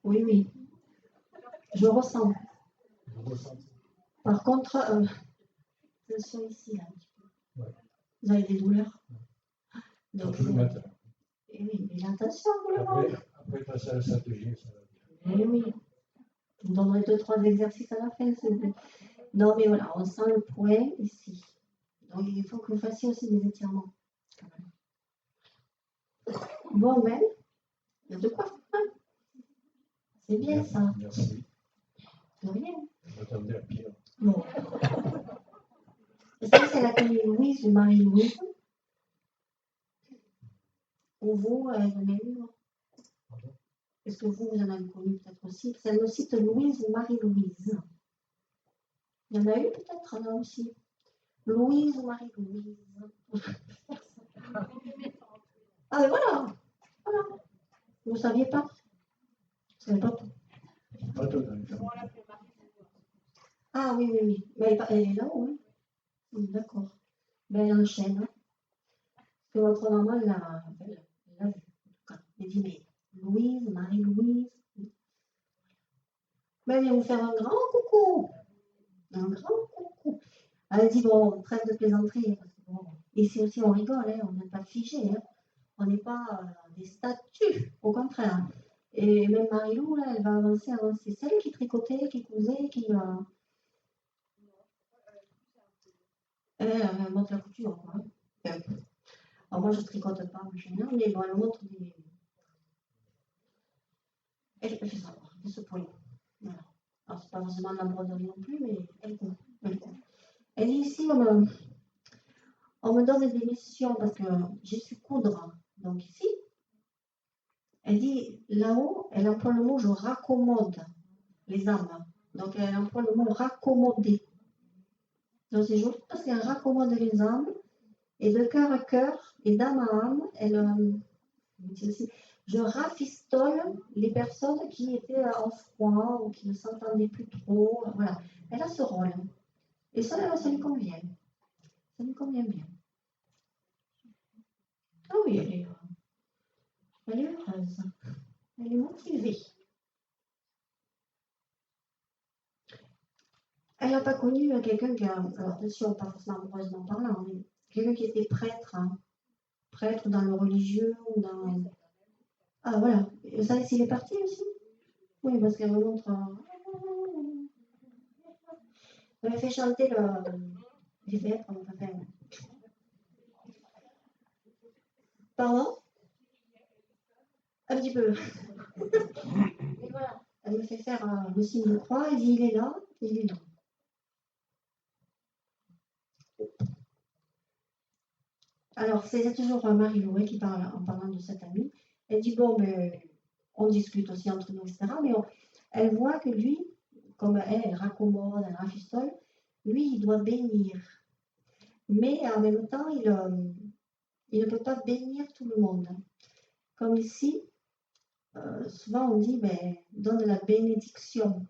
Oui. Je ressens. Par contre, attention ici, là, un petit peu. Ouais. Vous avez des douleurs. Donc, tout le matin. Et oui, mais attention, vous le Après passer à la salle de gym, ça va bien. Eh oui. Je vous donnerai 2-3 exercices à la fin, s'il vous plaît. Non, mais voilà, on sent le point ici. Donc, il faut que vous fassiez aussi des étirements. Bon, ben, il y a de quoi faire. C'est bien ça. Merci. De rien. Je m'attendais à pire. Bon. Est-ce que c'est la famille Louise ou Marie-Louise? Ou vous, vous en avez eu? Est-ce que vous en avez connu peut-être aussi? C'est le site Louise ou Marie-Louise? Il y en a eu peut-être là aussi. Louise ou Marie-Louise? Ah, mais voilà. Vous ne saviez pas? Vous ne savez pas tout. Pas tout dans les familles. Ah oui. Mais elle est là-haut, hein? Oui, d'accord. Ben, elle enchaîne. Hein? Parce que votre maman, elle l'a vu. En tout cas, elle dit, mais Louise, Marie-Louise. Mais elle vient vous faire un grand coucou. Un grand coucou. Elle dit, bon, trêve de plaisanterie. Parce que, bon, ici aussi, on rigole, hein? On n'est pas figé. Hein? On n'est pas des statues, au contraire. Et même Marie-Lou, là, elle va avancer. C'est elle qui tricotait, qui cousait, qui... Elle montre la couture, quoi. Alors moi, je tricote pas, mais bon, elle montre des... Elle fait ça, de ce point. Voilà. Alors, c'est pas forcément de la broderie non plus, mais elle compte. Elle dit ici, on me donne des missions parce que j'ai su coudre. Donc ici, elle dit, là-haut, elle emploie le mot « je raccommode les âmes ». Donc elle emploie le mot « raccommoder ». Donc c'est joli parce qu'elle raccommode les âmes et de cœur à cœur et d'âme à âme, elle dit aussi, je rafistole les personnes qui étaient en froid ou qui ne s'entendaient plus trop. Voilà, elle a ce rôle. Et ça lui convient. Ça lui convient bien. Ah oui, elle est heureuse. Elle est motivée. Elle n'a pas connu quelqu'un qui a, alors attention, pas forcément amoureusement parlant, mais quelqu'un qui était prêtre, hein, prêtre dans le religieux ou dans... Ah voilà, vous savez s'il est parti aussi? Oui, parce qu'elle me montre... Elle fait chanter les vers, comment on appelle. Pardon? Un petit peu. Et voilà, elle me fait faire le signe de croix, elle dit il est là, il est là. Alors, c'est toujours Marie-Loué qui parle en parlant de cette amie. Elle dit, bon, mais on discute aussi entre nous, etc. Mais elle voit que lui, comme elle raccommode, elle rafistole, lui, il doit bénir. Mais en même temps, il ne peut pas bénir tout le monde. Comme ici, souvent on dit, ben, donne la bénédiction.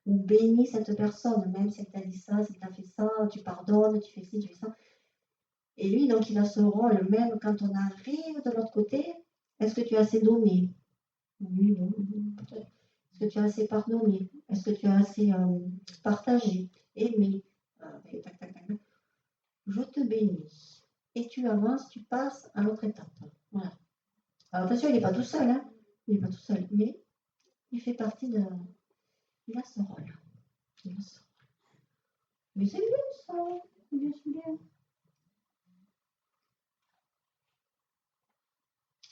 Ou bénis cette personne, même si elle t'a dit ça, si elle t'a fait ça, tu pardonnes, tu fais ci, tu fais ça. Et lui, donc, il a ce rôle, même quand on arrive de l'autre côté, est-ce que tu as assez donné? Oui, bon, peut-être. Est-ce que tu as assez pardonné? Est-ce que tu as assez partagé, aimé? Tac, tac, tac. je te bénis. Et tu avances, tu passes à l'autre étape. Voilà. Alors attention, il n'est pas tout seul, hein. Il n'est pas tout seul, mais il fait partie de... Il a ce rôle. Il a ce rôle. Mais c'est bien ça. C'est bien, c'est bien.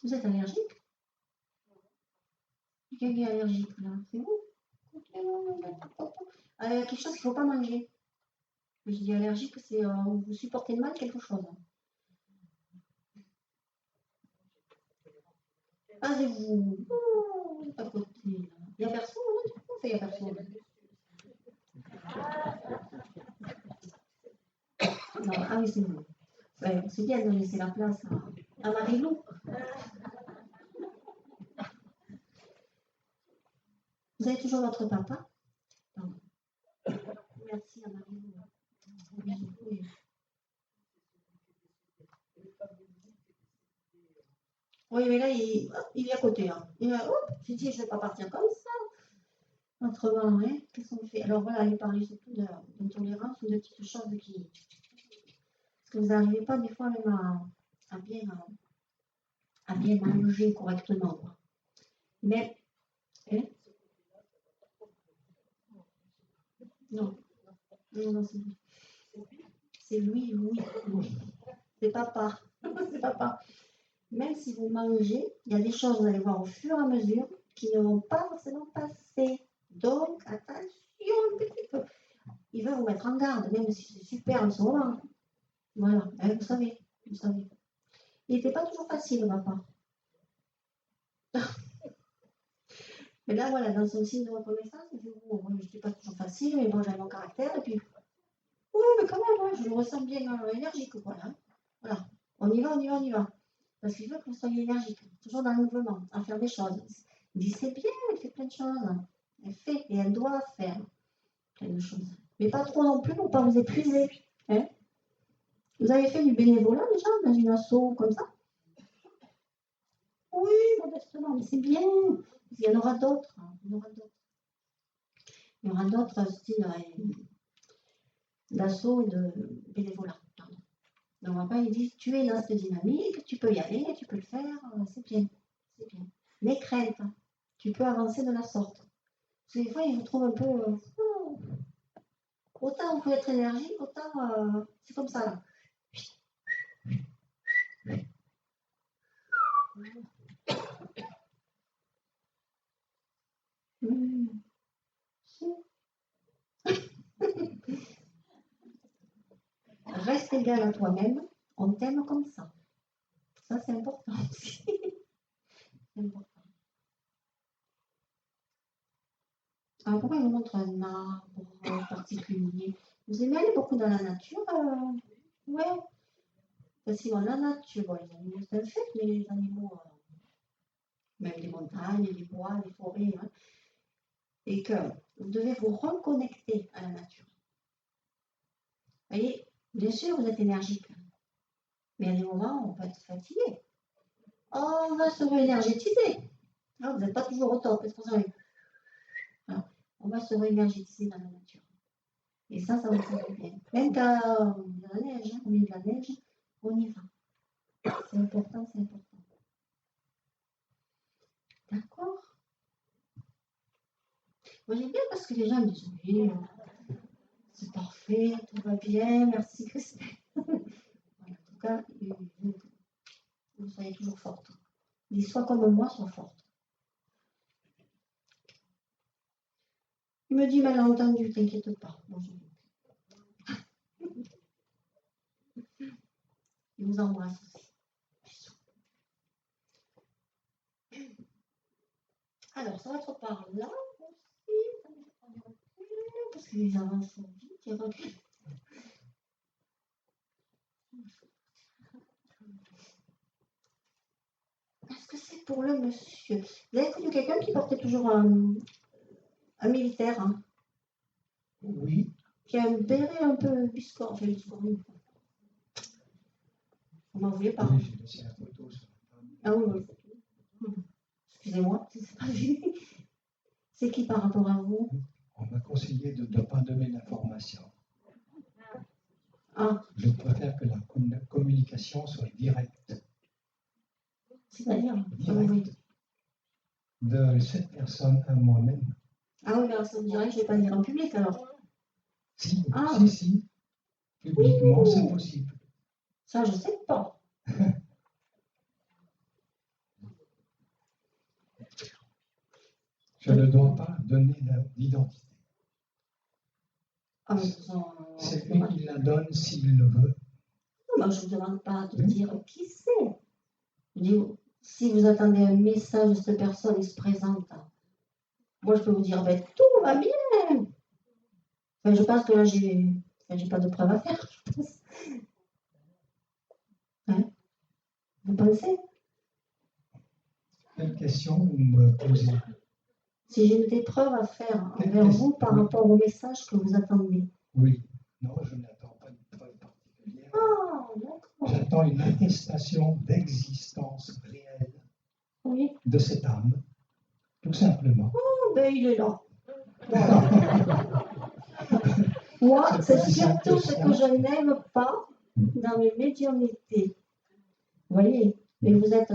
Vous êtes allergique? Quelqu'un qui est allergique là, c'est vous? Il y a quelque chose qu'il ne faut pas manger. Je dis allergique, c'est vous supportez mal quelque chose. Ah, c'est vous. Oh, à côté. Il n'y a personne, hein? Il n'y a personne. Non, ah oui, c'est vous. Ouais, c'est bien de laisser la place à Marie-Lou. Vous avez toujours votre papa? Pardon. Merci à Marie-Lou. Oui, oui. Oui, mais là, il est à côté. Hein. J'ai dit, je ne vais pas partir comme ça. Autrement, hein, qu'est-ce qu'on fait? Alors voilà, il parlait surtout d'intolérance ou de petites choses qui... Parce que vous n'arrivez pas des fois même à bien manger correctement. Quoi. Mais... Hein? Non. Non, c'est lui. C'est lui, oui. C'est papa. C'est papa. Même si vous mangez, il y a des choses, vous allez voir au fur et à mesure, qui ne vont pas forcément passer. Donc, attention un petit peu. Il veut vous mettre en garde, même si c'est super en ce moment. Voilà, vous savez. Il n'était pas toujours facile, papa. Mais là, voilà, dans son signe de reconnaissance, il dit, bon, je n'étais pas toujours facile, mais bon, j'ai mon caractère, et puis, oui, mais quand même, hein, je le ressens bien énergique, quoi, là. Voilà, on y va. Parce qu'il veut que vous soyez énergique, toujours dans le mouvement, à faire des choses. Il dit, c'est bien, elle fait plein de choses. Elle fait, et elle doit faire plein de choses. Mais pas trop non plus, pour ne pas vous épuiser. Hein? Vous avez fait du bénévolat déjà, dans une asso comme ça? Oui, modestement, mais c'est bien. Il y en aura d'autres. Hein. Il y aura d'autres styles d'assaut et de bénévolat. Pardon. Donc papa, il dit, tu es dans cette dynamique, tu peux y aller, tu peux le faire, c'est bien. Mais crainte, tu peux avancer de la sorte. Parce que des fois, il vous trouve un peu... autant on peut être énergique, autant c'est comme ça là. Reste égal à toi-même, on t'aime comme ça. Ça, c'est important aussi. C'est important. Alors, pourquoi il vous montre un arbre particulier? Vous aimez aller beaucoup dans la nature? Ouais. Parce que dans la nature, bon, les animaux, c'est un fait, mais les animaux, même les montagnes, les bois, les forêts, hein, et que vous devez vous reconnecter à la nature. Vous voyez, bien sûr, vous êtes énergique, mais à des moments, on peut être fatigué. Oh, on va se réénergétiser. Vous n'êtes pas toujours au top, est-ce que vous savez? Alors, on va se réénergétiser dans la nature. Et ça vous fait bien. Même quand il y a la neige, au milieu de la neige, on y va. C'est important. D'accord? Moi, j'aime bien parce que les gens me disent, oui, c'est parfait, tout va bien, merci Christine. En tout cas, vous soyez toujours forte. Dis, sois comme moi, sois forte. Il me dit, malentendu, t'inquiète pas. Bonjour. Il vous embrasse aussi. Alors, ça va être par là aussi. Parce que les avancent vite, ils reculent. Est-ce que c'est pour le monsieur? Vous avez connu quelqu'un qui portait toujours un militaire, hein? Oui. Qui a un béret un peu biscorne, enfin biscorne. Vous m'en voulez pas? Oui, j'ai laissé la photo sur la table. Ah oui. Excusez-moi, c'est pas vu. C'est qui par rapport à vous? On m'a conseillé de ne pas donner d'informations. Ah. Je préfère communication soit directe. C'est-à-dire, Directe. De cette personne à moi-même. ah oui, alors ça me dirait que je ne vais pas le dire en public alors. Si, Ah. si. Publiquement, c'est possible. Ça, je ne sais pas. Je ne dois pas donner d'identité. Ah, C'est lui qui la donne s'il le veut. Non, je ne vous demande pas de dire qui c'est. Je dis, si vous attendez un message de cette personne, il se présente. Moi, je peux vous dire, ben, tout va bien. Enfin, je pense que là, j'ai pas de preuve à faire, je pense. Hein? Vous pensez? Quelle question vous me posez? Si j'ai des preuves à faire envers vous par rapport au message que vous attendez. Oui. Non, je n'attends pas de preuve particulière. Ah, d'accord. J'attends une attestation d'existence réelle de cette âme, tout simplement. Oh, ben, il est là. Voilà. Moi, c'est surtout ce que je n'aime pas dans mes médiumnités. Vous voyez, mais vous êtes...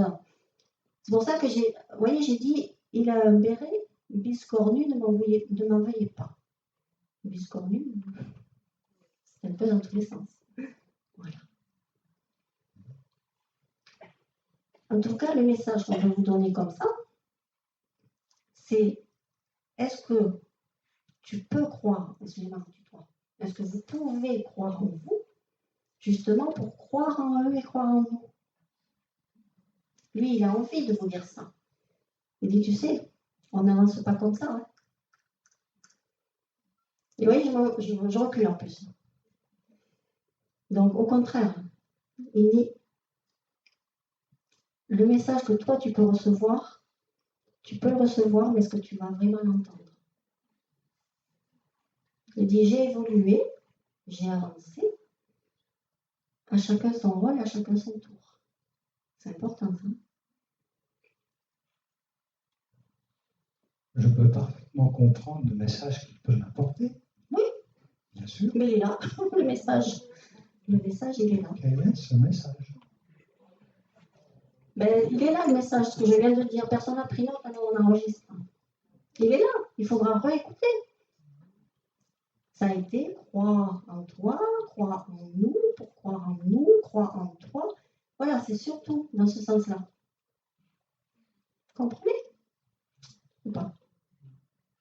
C'est pour ça que j'ai dit, il a un béret, biscornu, ne m'en veuillez pas. Biscornu, c'est un peu dans tous les sens. Voilà. En tout cas, le message qu'on peut vous donner comme ça, c'est, est-ce que tu peux croire, excusez-moi, est-ce que vous pouvez croire en vous, justement pour croire en eux et croire en vous? Lui, il a envie de vous dire ça. Il dit, tu sais, on n'avance pas comme ça. Hein. Et vous voyez, je recule en plus. Donc, au contraire, il dit, le message que toi, tu peux le recevoir, mais est-ce que tu vas vraiment l'entendre? Il dit, j'ai évolué, j'ai avancé, à chacun son rôle, à chacun son tour. C'est important, ça. Je peux parfaitement comprendre le message qu'il peut m'apporter. Oui. Bien sûr. Mais il est là, le message. Le message, il est là. Quel est ce message? Ben, il est là, le message, ce que je viens de dire. Personne n'a pris note, alors on enregistre. Il est là, il faudra réécouter. Ça a été croire en toi, croire en nous, pour croire en nous, croire en toi. Voilà, c'est surtout dans ce sens-là. Vous comprenez? Ou pas?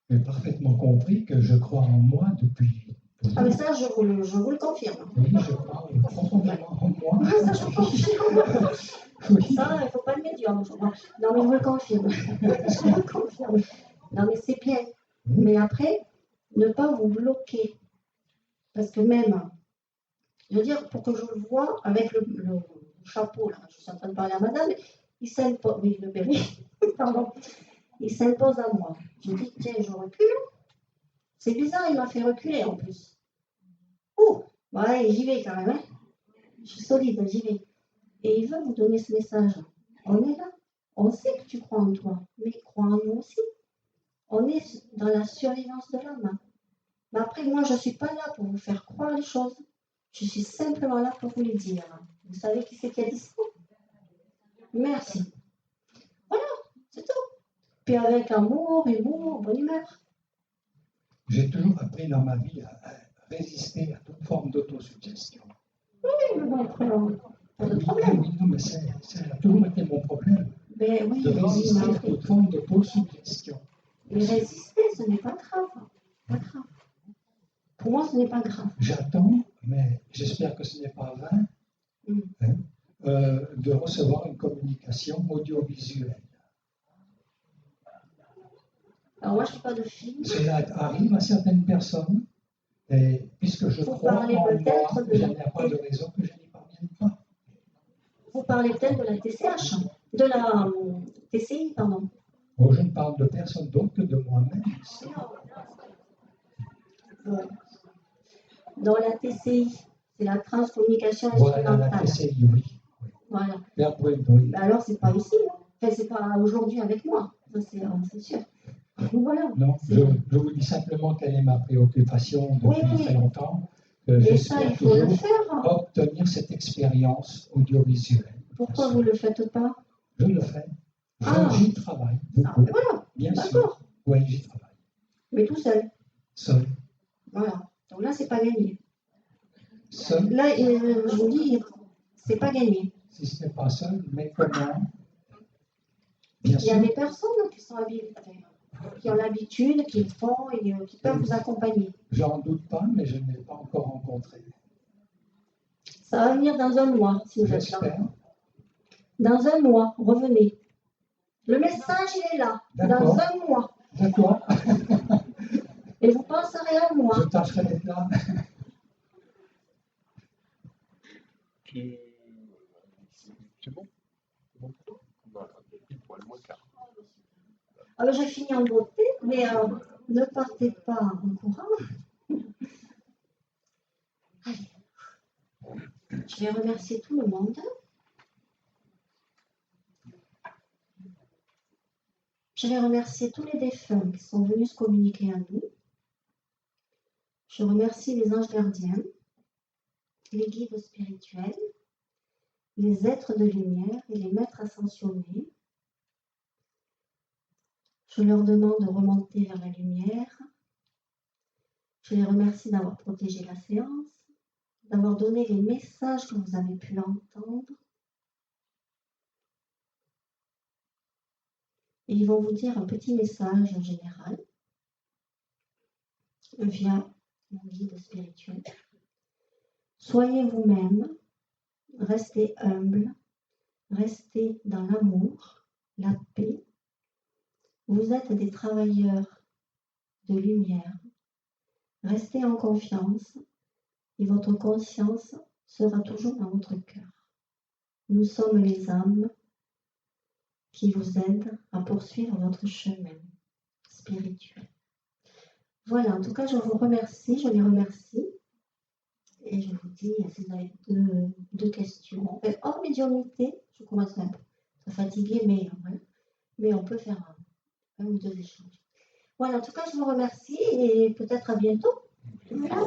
J'ai parfaitement compris que je crois en moi depuis. Ah, mais ça, je vous le confirme. Oui, je crois profondément en moi. Ah, ça, je confirme. Oui. Ça, il ne faut pas le médium, je crois. Non, mais je vous le confirme. Je vous le confirme. Non, mais c'est bien. Mais après, ne pas vous bloquer. Parce que même, je veux dire, pour que je le vois avec le chapeau, là, je suis en train de parler à madame, il s'impose, oui, le béret, pardon, il s'impose à moi. Je dis, tiens, je recule. C'est bizarre, il m'a fait reculer en plus. Oh, ouais, j'y vais quand même, hein. Je suis solide, j'y vais. Et il veut vous donner ce message. On est là. On sait que tu crois en toi, mais crois en nous aussi. On est dans la survivance de l'homme. Mais après, moi, je ne suis pas là pour vous faire croire les choses. Je suis simplement là pour vous les dire. Vous savez qui c'est qui a dit ça? Merci. Voilà, c'est tout. Puis avec amour, humour, bonne humeur. J'ai toujours appris dans ma vie à résister à toute forme d'autosuggestion. Oui, mais bon, après, pas de problème. Oui, non, mais ça a toujours été mon problème. Ben, oui, de résister à toute forme d'autosuggestion. Mais résister, ce n'est pas grave. Pas grave. Pour moi, ce n'est pas grave. J'attends, mais j'espère que ce n'est pas vain, de recevoir une communication audiovisuelle. Alors moi, je ne fais pas de film. Cela arrive à certaines personnes, et puisque je crois en moi, il n'y a pas de raison que je n'y parvienne pas. Vous parlez peut-être de la TCH, de la TCI, pardon. Bon, je ne parle de personne d'autre que de moi-même. Dans la TCI, c'est la transcommunication instrumentale. Voilà, la TCI, oui. Voilà. Oui. Ben alors, c'est pas ici. Enfin, c'est pas aujourd'hui avec moi. C'est sûr. Voilà. Non, je vous dis simplement quelle est ma préoccupation depuis très longtemps. que Et ça, j'espère il faut le toujours faire. obtenir cette expérience audiovisuelle. Pourquoi vous ne le faites pas? Je le fais. Ah. J'y travaille Ah, beaucoup. mais voilà, Bien sûr. d'accord. Oui, j'y travaille. Mais tout seul. Seul. Voilà. Donc là, c'est pas gagné. Seul. Là, je vous dis, c'est pas gagné. Si ce n'est pas seul, mais comment? Bien Il y a sûr. des personnes qui sont habilitées, qui ont l'habitude, qui le font et qui peuvent vous accompagner. J'en doute pas, mais je ne l'ai pas encore rencontré. Ça va venir dans un mois, si vous êtes là. J'espère. Dans un mois, revenez. Le message, il est là. D'accord. Dans un mois. D'accord. Et vous penserez à moi. Je tâcherai d'être là. C'est bon? C'est bon pour toi? Voilà, pile poil, moins quart. Alors, j'ai fini en beauté, mais ne partez pas en courant. Allez. Je vais remercier tout le monde. Je vais remercier tous les défunts qui sont venus se communiquer à nous. Je remercie les anges gardiens, les guides spirituels, les êtres de lumière et les maîtres ascensionnés. Je leur demande de remonter vers la lumière. Je les remercie d'avoir protégé la séance, d'avoir donné les messages que vous avez pu entendre. Et ils vont vous dire un petit message en général via mon guide spirituel. Soyez vous-même, restez humble, restez dans l'amour, la paix. Vous êtes des travailleurs de lumière. Restez en confiance et votre conscience sera toujours dans votre cœur. Nous sommes les âmes qui vous aident à poursuivre votre chemin spirituel. Voilà, en tout cas, je vous remercie, je les remercie. Et je vous dis, si vous avez deux questions, hors médiumnité, je commence un peu à fatiguer, mais on peut faire un ou deux échanges. Voilà, en tout cas, je vous remercie et peut-être à bientôt. Voilà.